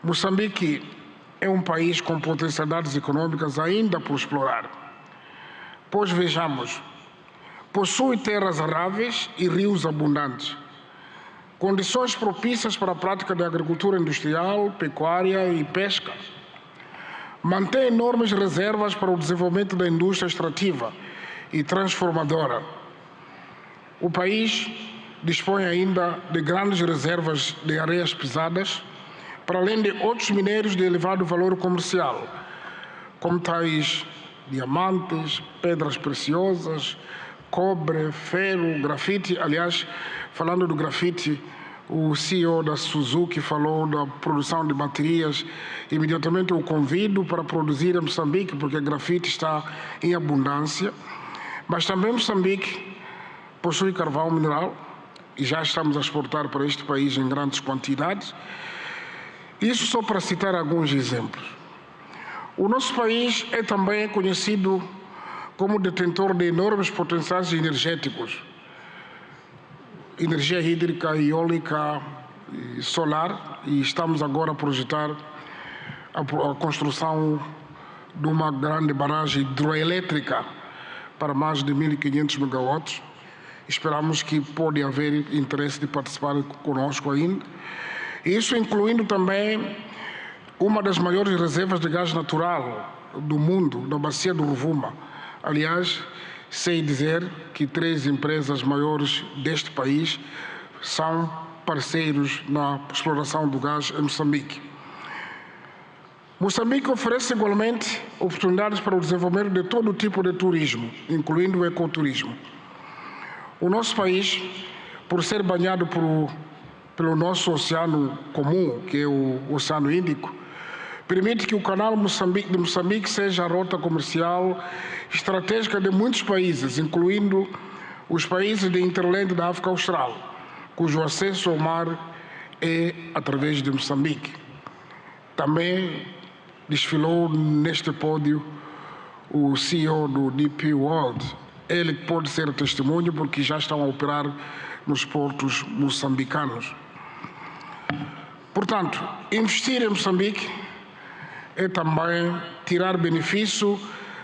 Moçambique é um país com potencialidades econômicas ainda por explorar. Pois vejamos, possui terras aráveis e rios abundantes, condições propícias para a prática da agricultura industrial, pecuária e pesca. Mantém enormes reservas para o desenvolvimento da indústria extrativa e transformadora. O país dispõe ainda de grandes reservas de areias pesadas, para além de outros minérios de elevado valor comercial, como tais diamantes, pedras preciosas, cobre, ferro, grafite. Aliás, falando do grafite, o CEO da Suzuki falou da produção de baterias. Imediatamente o convido para produzir em Moçambique, porque grafite está em abundância. Mas também Moçambique possui carvão mineral e já estamos a exportar para este país em grandes quantidades. Isso só para citar alguns exemplos. O nosso país é também conhecido como detentor de enormes potenciais energéticos, energia hídrica, eólica e solar, e estamos agora a projetar a construção de uma grande barragem hidroelétrica para mais de 1.500 megawatts. Esperamos que pode haver interesse de participar conosco ainda. Isso incluindo também uma das maiores reservas de gás natural do mundo, da bacia do Rovuma. Aliás, sei dizer que 3 empresas maiores deste país são parceiros na exploração do gás em Moçambique. Moçambique oferece igualmente oportunidades para o desenvolvimento de todo tipo de turismo, incluindo o ecoturismo. O nosso país, por ser banhado pelo nosso oceano comum, que é o Oceano Índico, permite que o canal de Moçambique seja a rota comercial estratégica de muitos países, incluindo os países de hinterland da África Austral, cujo acesso ao mar é através de Moçambique. Também desfilou neste pódio o CEO do DP World. Ele pode ser testemunho porque já estão a operar nos portos moçambicanos. Portanto, investir em Moçambique é também tirar benefício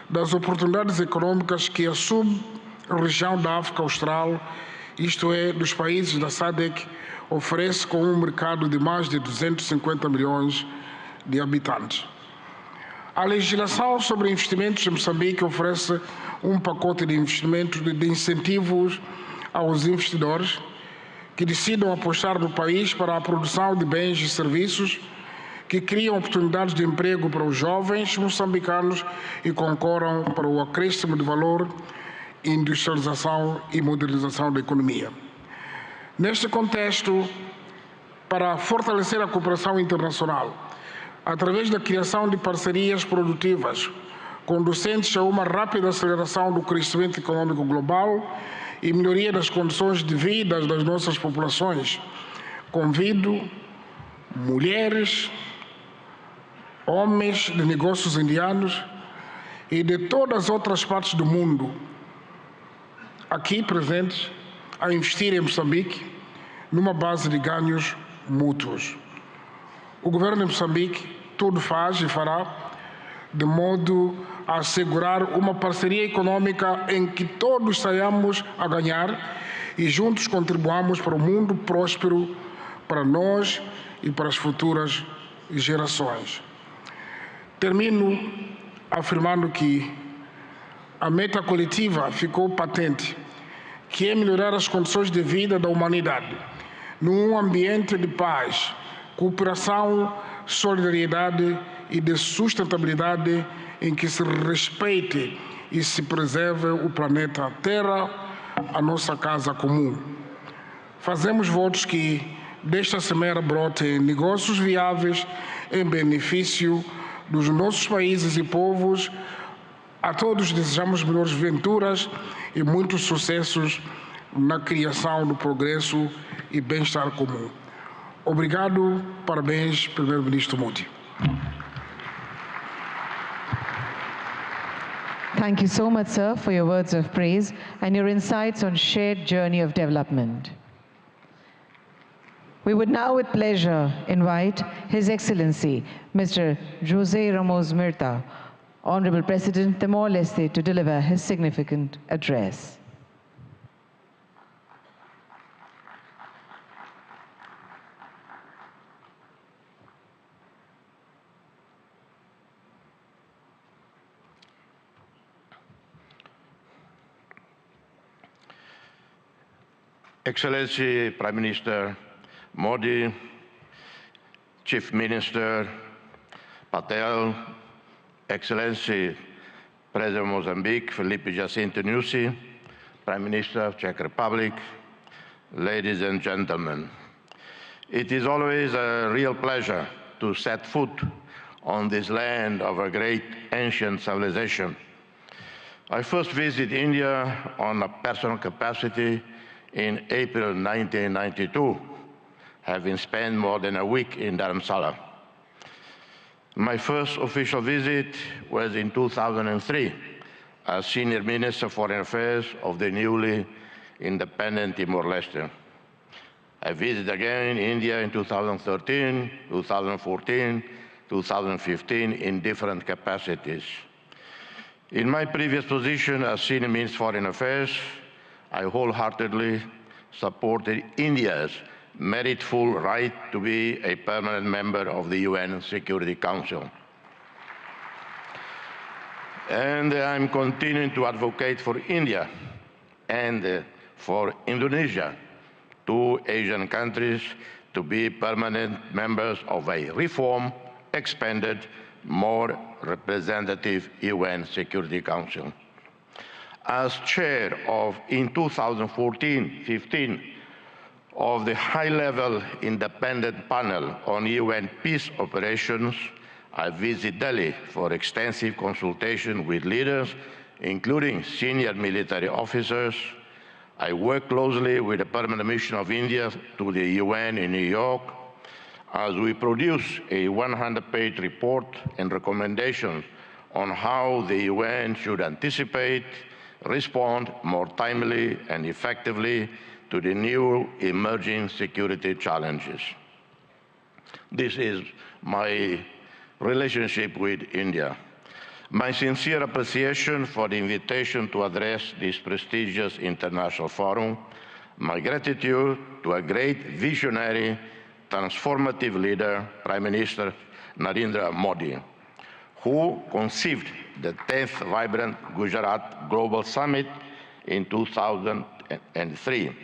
das oportunidades econômicas que a sub-região da África Austral, isto é, dos países da SADC, oferece com um mercado de mais de 250 milhões de habitantes. A legislação sobre investimentos em Moçambique oferece um pacote de investimentos de incentivos aos investidores que decidam apostar no país para a produção de bens e serviços que criam oportunidades de emprego para os jovens moçambicanos e concorram para o acréscimo de valor, industrialização e modernização da economia. Neste contexto, para fortalecer a cooperação internacional, através da criação de parcerias produtivas, conducentes a uma rápida aceleração do crescimento econômico global e melhoria das condições de vida das nossas populações, convido mulheres, homens de negócios indianos e de todas as outras partes do mundo aqui presentes a investir em Moçambique numa base de ganhos mútuos. O governo de Moçambique tudo faz e fará de modo a assegurar uma parceria econômica em que todos saiamos a ganhar e juntos contribuamos para um mundo próspero para nós e para as futuras gerações. Termino afirmando que a meta coletiva ficou patente, que é melhorar as condições de vida da humanidade, num ambiente de paz, cooperação, solidariedade e de sustentabilidade em que se respeite e se preserve o planeta Terra, a nossa casa comum. Fazemos votos que desta semeira brotem negócios viáveis em benefício dos nossos países e povos. A todos desejamos melhores venturas e muitos sucessos na criação do progresso e bem-estar comum. Obrigado, parabéns, Primeiro-Ministro Modi. Thank you so much, sir, for your words of praise and your insights on shared journey of development. We would now with pleasure invite His Excellency, Mr. Jose Ramos Mirta, Honorable President Timor-Leste, to deliver his significant address. Excellency Prime Minister Modi, Chief Minister Patel, Excellency President of Mozambique, Felipe Jacinto Nyusi, Prime Minister of Czech Republic, ladies and gentlemen. It is always a real pleasure to set foot on this land of a great ancient civilization. I first visited India on a personal capacity in April 1992, having spent more than a week in Dharamsala. My first official visit was in 2003 as Senior Minister of Foreign Affairs of the newly independent Timor-Leste. I visited again India in 2013, 2014, 2015 in different capacities. In my previous position as Senior Minister of Foreign Affairs, I wholeheartedly supported India's meritful right to be a permanent member of the UN Security Council. And I'm continuing to advocate for India and for Indonesia, two Asian countries, to be permanent members of a reformed, expanded, more representative UN Security Council. As chair of, in 2014-15, of the high-level independent panel on UN peace operations, I visited Delhi for extensive consultation with leaders, including senior military officers. I worked closely with the Permanent Mission of India to the UN in New York as we produce a 100-page report and recommendations on how the UN should anticipate, respond more timely and effectively to the new emerging security challenges. This is my relationship with India. My sincere appreciation for the invitation to address this prestigious international forum, my gratitude to a great visionary, transformative leader, Prime Minister Narendra Modi, who conceived the 10th Vibrant Gujarat Global Summit in 2003.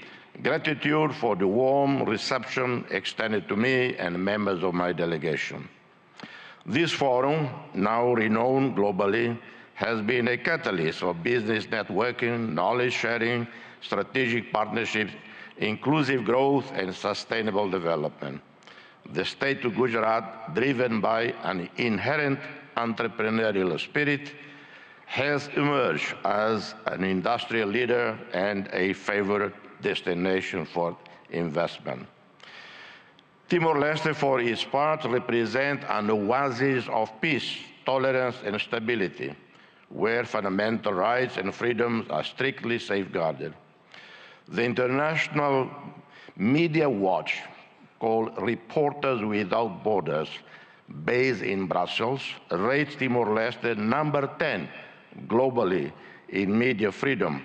Gratitude for the warm reception extended to me and members of my delegation. This forum, now renowned globally, has been a catalyst for business networking, knowledge sharing, strategic partnerships, inclusive growth, and sustainable development. The state of Gujarat, driven by an inherent entrepreneurial spirit, has emerged as an industrial leader and a favored destination for investment. Timor-Leste, for its part, represents an oasis of peace, tolerance, and stability, where fundamental rights and freedoms are strictly safeguarded. The International Media Watch, called Reporters Without Borders, based in Brussels, rates Timor-Leste number 10 globally in media freedom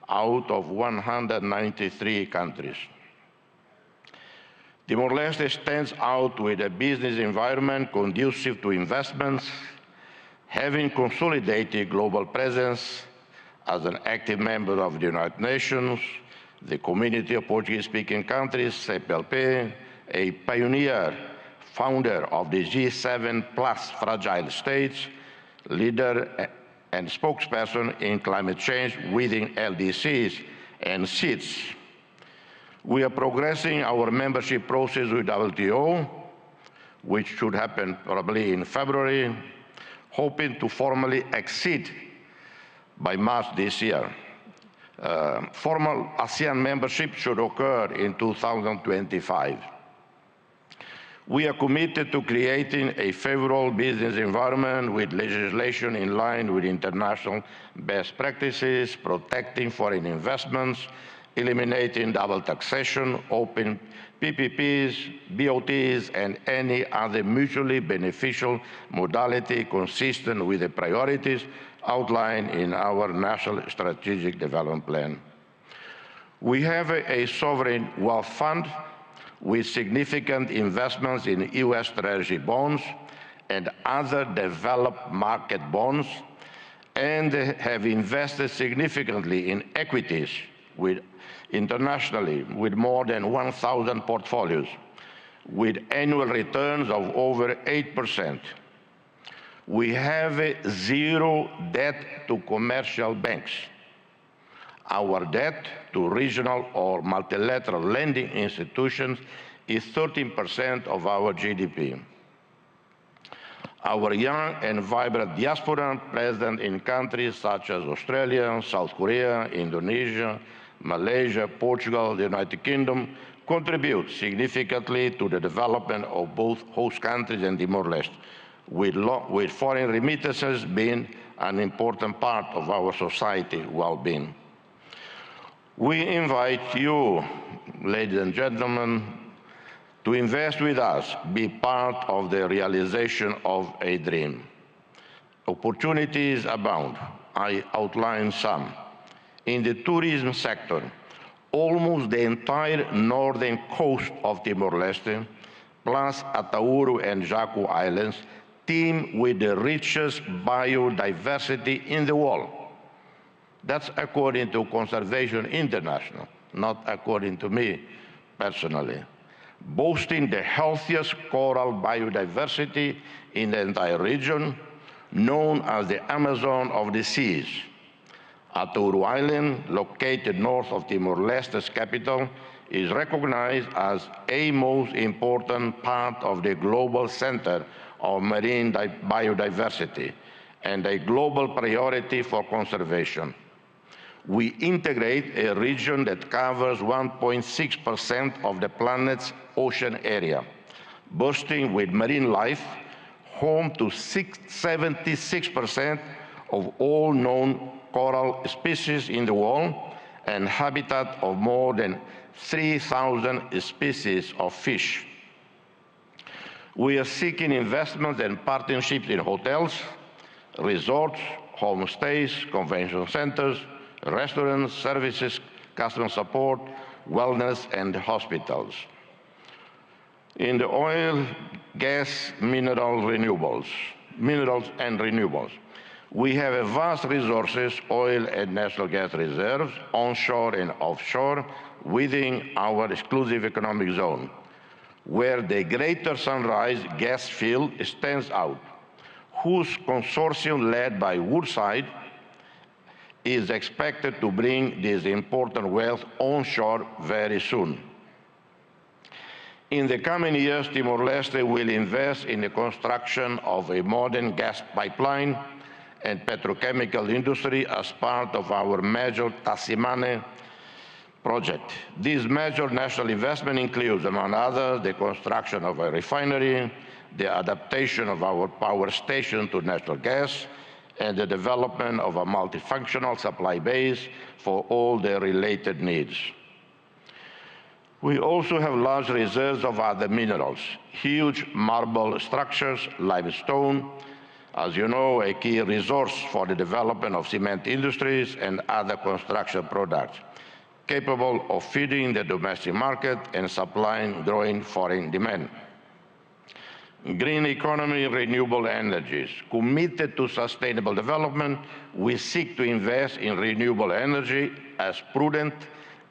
out of 193 countries. Timor-Leste stands out with a business environment conducive to investments, having consolidated global presence as an active member of the United Nations, the Community of Portuguese-Speaking Countries, CPLP, a pioneer, founder of the G7 Plus Fragile States, leader and spokesperson in climate change within LDCs and SEEDS. We are progressing our membership process with WTO, which should happen probably in February, hoping to formally exceed by March this year. Formal ASEAN membership should occur in 2025. We are committed to creating a favorable business environment with legislation in line with international best practices, protecting foreign investments, eliminating double taxation, open PPPs, BOTs, and any other mutually beneficial modality consistent with the priorities outlined in our National Strategic Development Plan. We have a sovereign wealth fund with significant investments in U.S. Treasury bonds and other developed market bonds, and have invested significantly in equities internationally with more than 1,000 portfolios, with annual returns of over 8%. We have zero debt to commercial banks. Our debt to regional or multilateral lending institutions is 13% of our GDP. Our young and vibrant diaspora present in countries such as Australia, South Korea, Indonesia, Malaysia, Portugal, the United Kingdom contribute significantly to the development of both host countries and Timor-Leste, with foreign remittances being an important part of our society well-being. We invite you, ladies and gentlemen, to invest with us, be part of the realization of a dream. Opportunities abound. I outline some. In the tourism sector, almost the entire northern coast of Timor-Leste, plus Atauro and Jaco Islands, teem with the richest biodiversity in the world. That's according to Conservation International, not according to me personally. Boasting the healthiest coral biodiversity in the entire region, known as the Amazon of the seas. Atauro Island, located north of Timor-Leste's capital, is recognized as a most important part of the global center of marine biodiversity and a global priority for conservation. We integrate a region that covers 1.6% of the planet's ocean area, boasting with marine life, home to 76% of all known coral species in the world, and habitat of more than 3,000 species of fish. We are seeking investments and partnerships in hotels, resorts, homestays, convention centers, restaurants, services, customer support, wellness, and hospitals. In the oil, gas, minerals and renewables, we have a vast resources, oil and natural gas reserves, onshore and offshore, within our exclusive economic zone, where the Greater Sunrise gas field stands out, whose consortium led by Woodside is expected to bring this important wealth onshore very soon. In the coming years, Timor-Leste will invest in the construction of a modern gas pipeline and petrochemical industry as part of our major Tasimane project. This major national investment includes, among others, the construction of a refinery, the adaptation of our power station to natural gas, and the development of a multifunctional supply base for all the related needs. We also have large reserves of other minerals, huge marble structures, limestone, as you know, a key resource for the development of cement industries and other construction products, capable of feeding the domestic market and supplying growing foreign demand. Green economy, renewable energies. Committed to sustainable development, we seek to invest in renewable energy as prudent,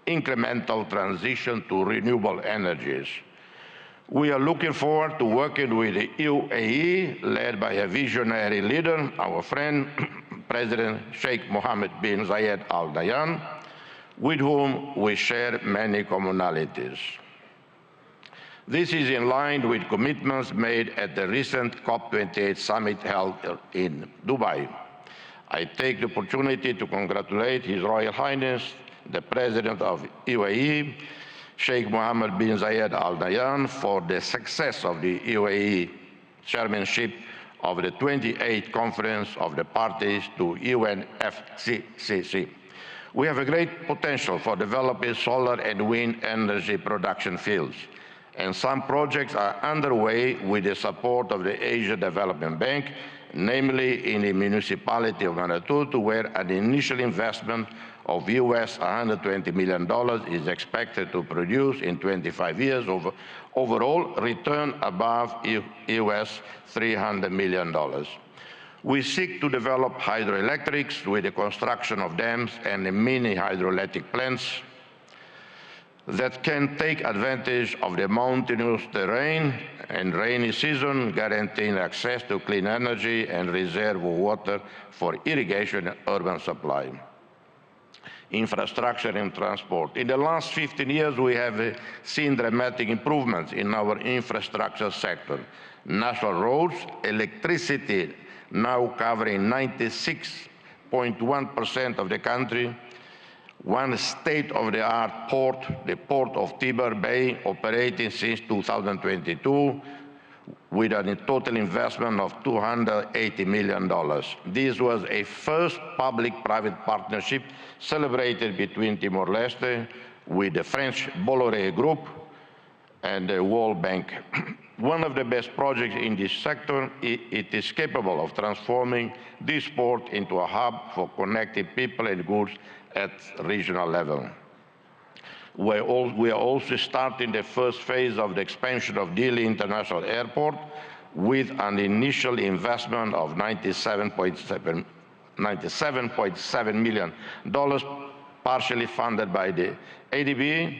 incremental transition to renewable energies. We are looking forward to working with the UAE, led by a visionary leader, our friend, President Sheikh Mohammed bin Zayed Al Nahyan, with whom we share many commonalities. This is in line with commitments made at the recent COP28 summit held in Dubai. I take the opportunity to congratulate His Royal Highness, the President of UAE, Sheikh Mohammed bin Zayed Al Nahyan for the success of the UAE chairmanship of the 28th Conference of the Parties to UNFCCC. We have a great potential for developing solar and wind energy production fields, and some projects are underway with the support of the Asia Development Bank, namely in the municipality of Manatutu, where an initial investment of US $120 million is expected to produce in 25 years overall return above US $300 million. We seek to develop hydroelectrics with the construction of dams and mini hydroelectric plants that can take advantage of the mountainous terrain and rainy season, guaranteeing access to clean energy and reserve water for irrigation and urban supply. Infrastructure and transport. In the last 15 years, we have seen dramatic improvements in our infrastructure sector. National roads, electricity now covering 96.1% of the country, one state-of-the-art port, the Port of Tiber Bay, operating since 2022, with a total investment of $280 million. This was a first public-private partnership celebrated between Timor-Leste with the French Bolloré Group and the World Bank. One of the best projects in this sector, it is capable of transforming this port into a hub for connecting people and goods at regional level. We are also starting the first phase of the expansion of Dili International Airport with an initial investment of $97.7 million, partially funded by the ADB,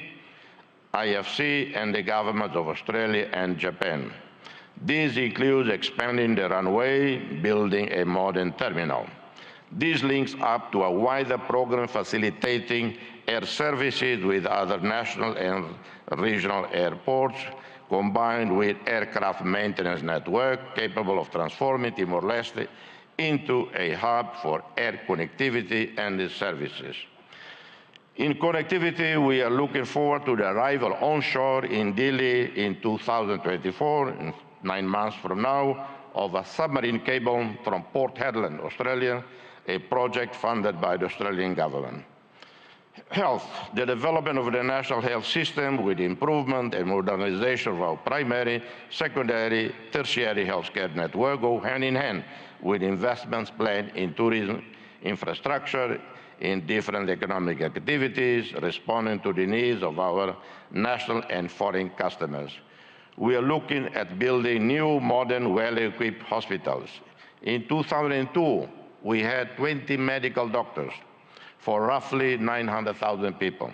IFC, and the governments of Australia and Japan. This includes expanding the runway, building a modern terminal. This links up to a wider program facilitating air services with other national and regional airports, combined with aircraft maintenance network capable of transforming Timor-Leste into a hub for air connectivity and services. In connectivity, we are looking forward to the arrival onshore in Dili in 2024, in 9 months from now, of a submarine cable from Port Hedland, Australia, a project funded by the Australian government. Health, the development of the national health system with improvement and modernization of our primary, secondary, tertiary healthcare network go hand in hand with investments planned in tourism infrastructure, in different economic activities, responding to the needs of our national and foreign customers. We are looking at building new, modern, well-equipped hospitals. In 2002, we had 20 medical doctors for roughly 900,000 people.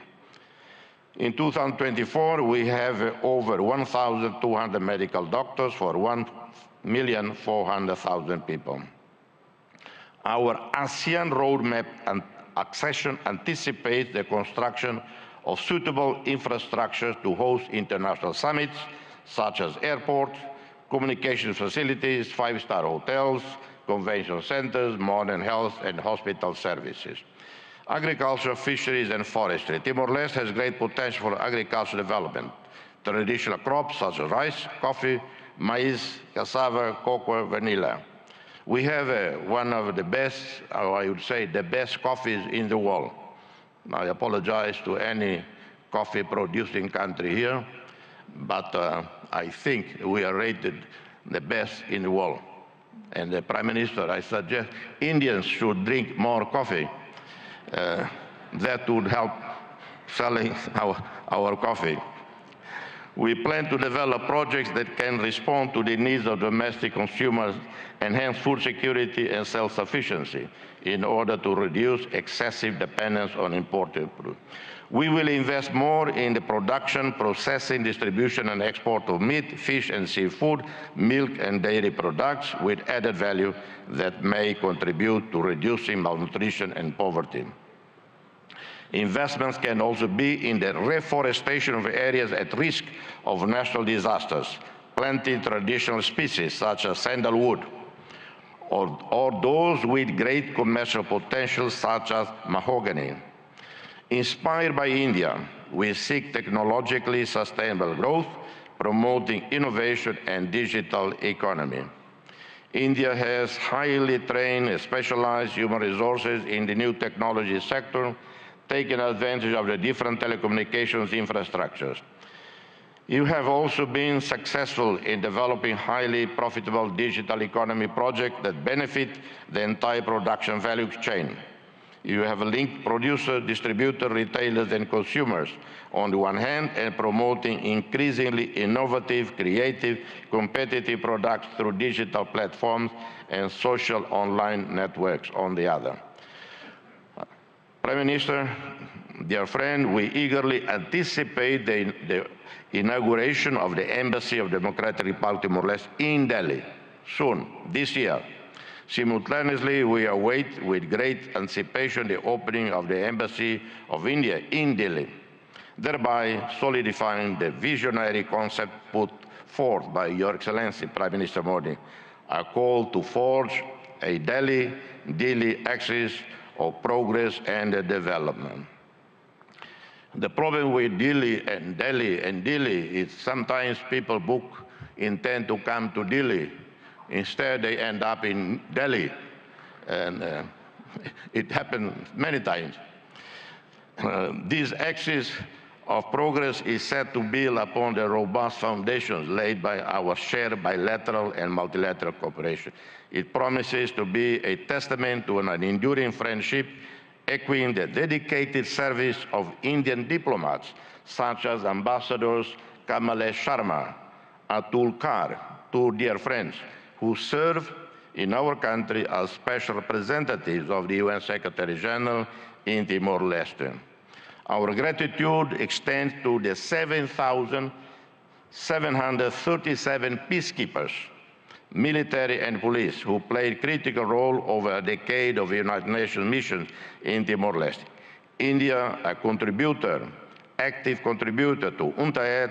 In 2024, we have over 1,200 medical doctors for 1,400,000 people. Our ASEAN roadmap and accession anticipates the construction of suitable infrastructure to host international summits, such as airports, communication facilities, 5-star hotels, convention centers, modern health and hospital services. Agriculture, fisheries, and forestry. Timor-Leste has great potential for agricultural development. Traditional crops such as rice, coffee, maize, cassava, cocoa, vanilla. We have one of the best, or I would say the best coffees in the world. I apologize to any coffee producing country here, but I think we are rated the best in the world. And the Prime Minister, I suggest Indians should drink more coffee. That would help selling our coffee. We plan to develop projects that can respond to the needs of domestic consumers, enhance food security and self-sufficiency in order to reduce excessive dependence on imported food. We will invest more in the production, processing, distribution, and export of meat, fish, and seafood, milk, and dairy products with added value that may contribute to reducing malnutrition and poverty. Investments can also be in the reforestation of areas at risk of natural disasters, planting traditional species such as sandalwood, or those with great commercial potential such as mahogany. Inspired by India, we seek technologically sustainable growth, promoting innovation and digital economy. India has highly trained and specialized human resources in the new technology sector, taking advantage of the different telecommunications infrastructures. You have also been successful in developing highly profitable digital economy projects that benefit the entire production value chain. You have linked producers, distributors, retailers, and consumers on the one hand, and promoting increasingly innovative, creative, competitive products through digital platforms and social online networks on the other. Prime Minister, dear friend, we eagerly anticipate the inauguration of the Embassy of Democratic Republic of Timor-Leste in Delhi soon, this year. Simultaneously, we await with great anticipation the opening of the Embassy of India in Delhi, thereby solidifying the visionary concept put forth by Your Excellency Prime Minister Modi, a call to forge a Delhi axis of progress and development. The problem with Delhi is sometimes people intend to come to Delhi. Instead, they end up in Delhi. And it happened many times. This axis of progress is set to build upon the robust foundations laid by our shared bilateral and multilateral cooperation. It promises to be a testament to an enduring friendship, echoing the dedicated service of Indian diplomats, such as Ambassadors Kamalesh Sharma, Atul Kar, two dear friends, who serve in our country as special representatives of the UN Secretary General in Timor-Leste. Our gratitude extends to the 7,737 peacekeepers, military and police, who played critical role over a decade of United Nations missions in Timor-Leste. India, a active contributor to UNTAED,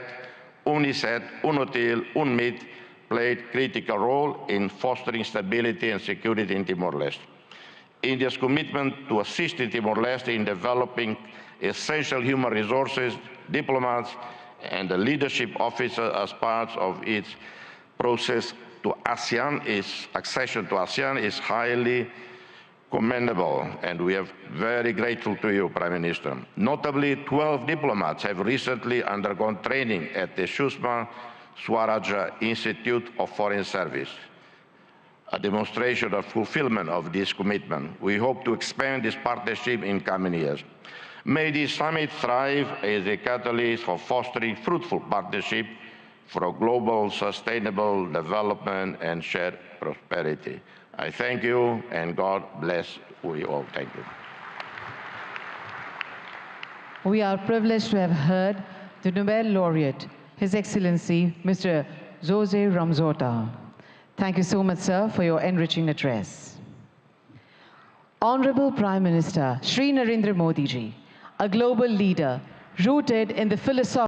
UNICEF, UNOTIL, UNMIT, played critical role in fostering stability and security in Timor-Leste. India's commitment to assisting Timor-Leste in developing essential human resources, diplomats, and the leadership officers as part of its process to accession to ASEAN is highly commendable, and we are very grateful to you, Prime Minister. Notably, 12 diplomats have recently undergone training at the Sushma Swaraja Institute of Foreign Service, a demonstration of fulfillment of this commitment. We hope to expand this partnership in coming years. May this summit thrive as a catalyst for fostering fruitful partnership for a global sustainable development and shared prosperity. I thank you, and God bless we all. Thank you. We are privileged to have heard the Nobel laureate, His Excellency Mr. Jose Ramzota. Thank you so much, sir, for your enriching address. Honorable Prime Minister Shri Narendra Modi ji, a global leader rooted in the philosophy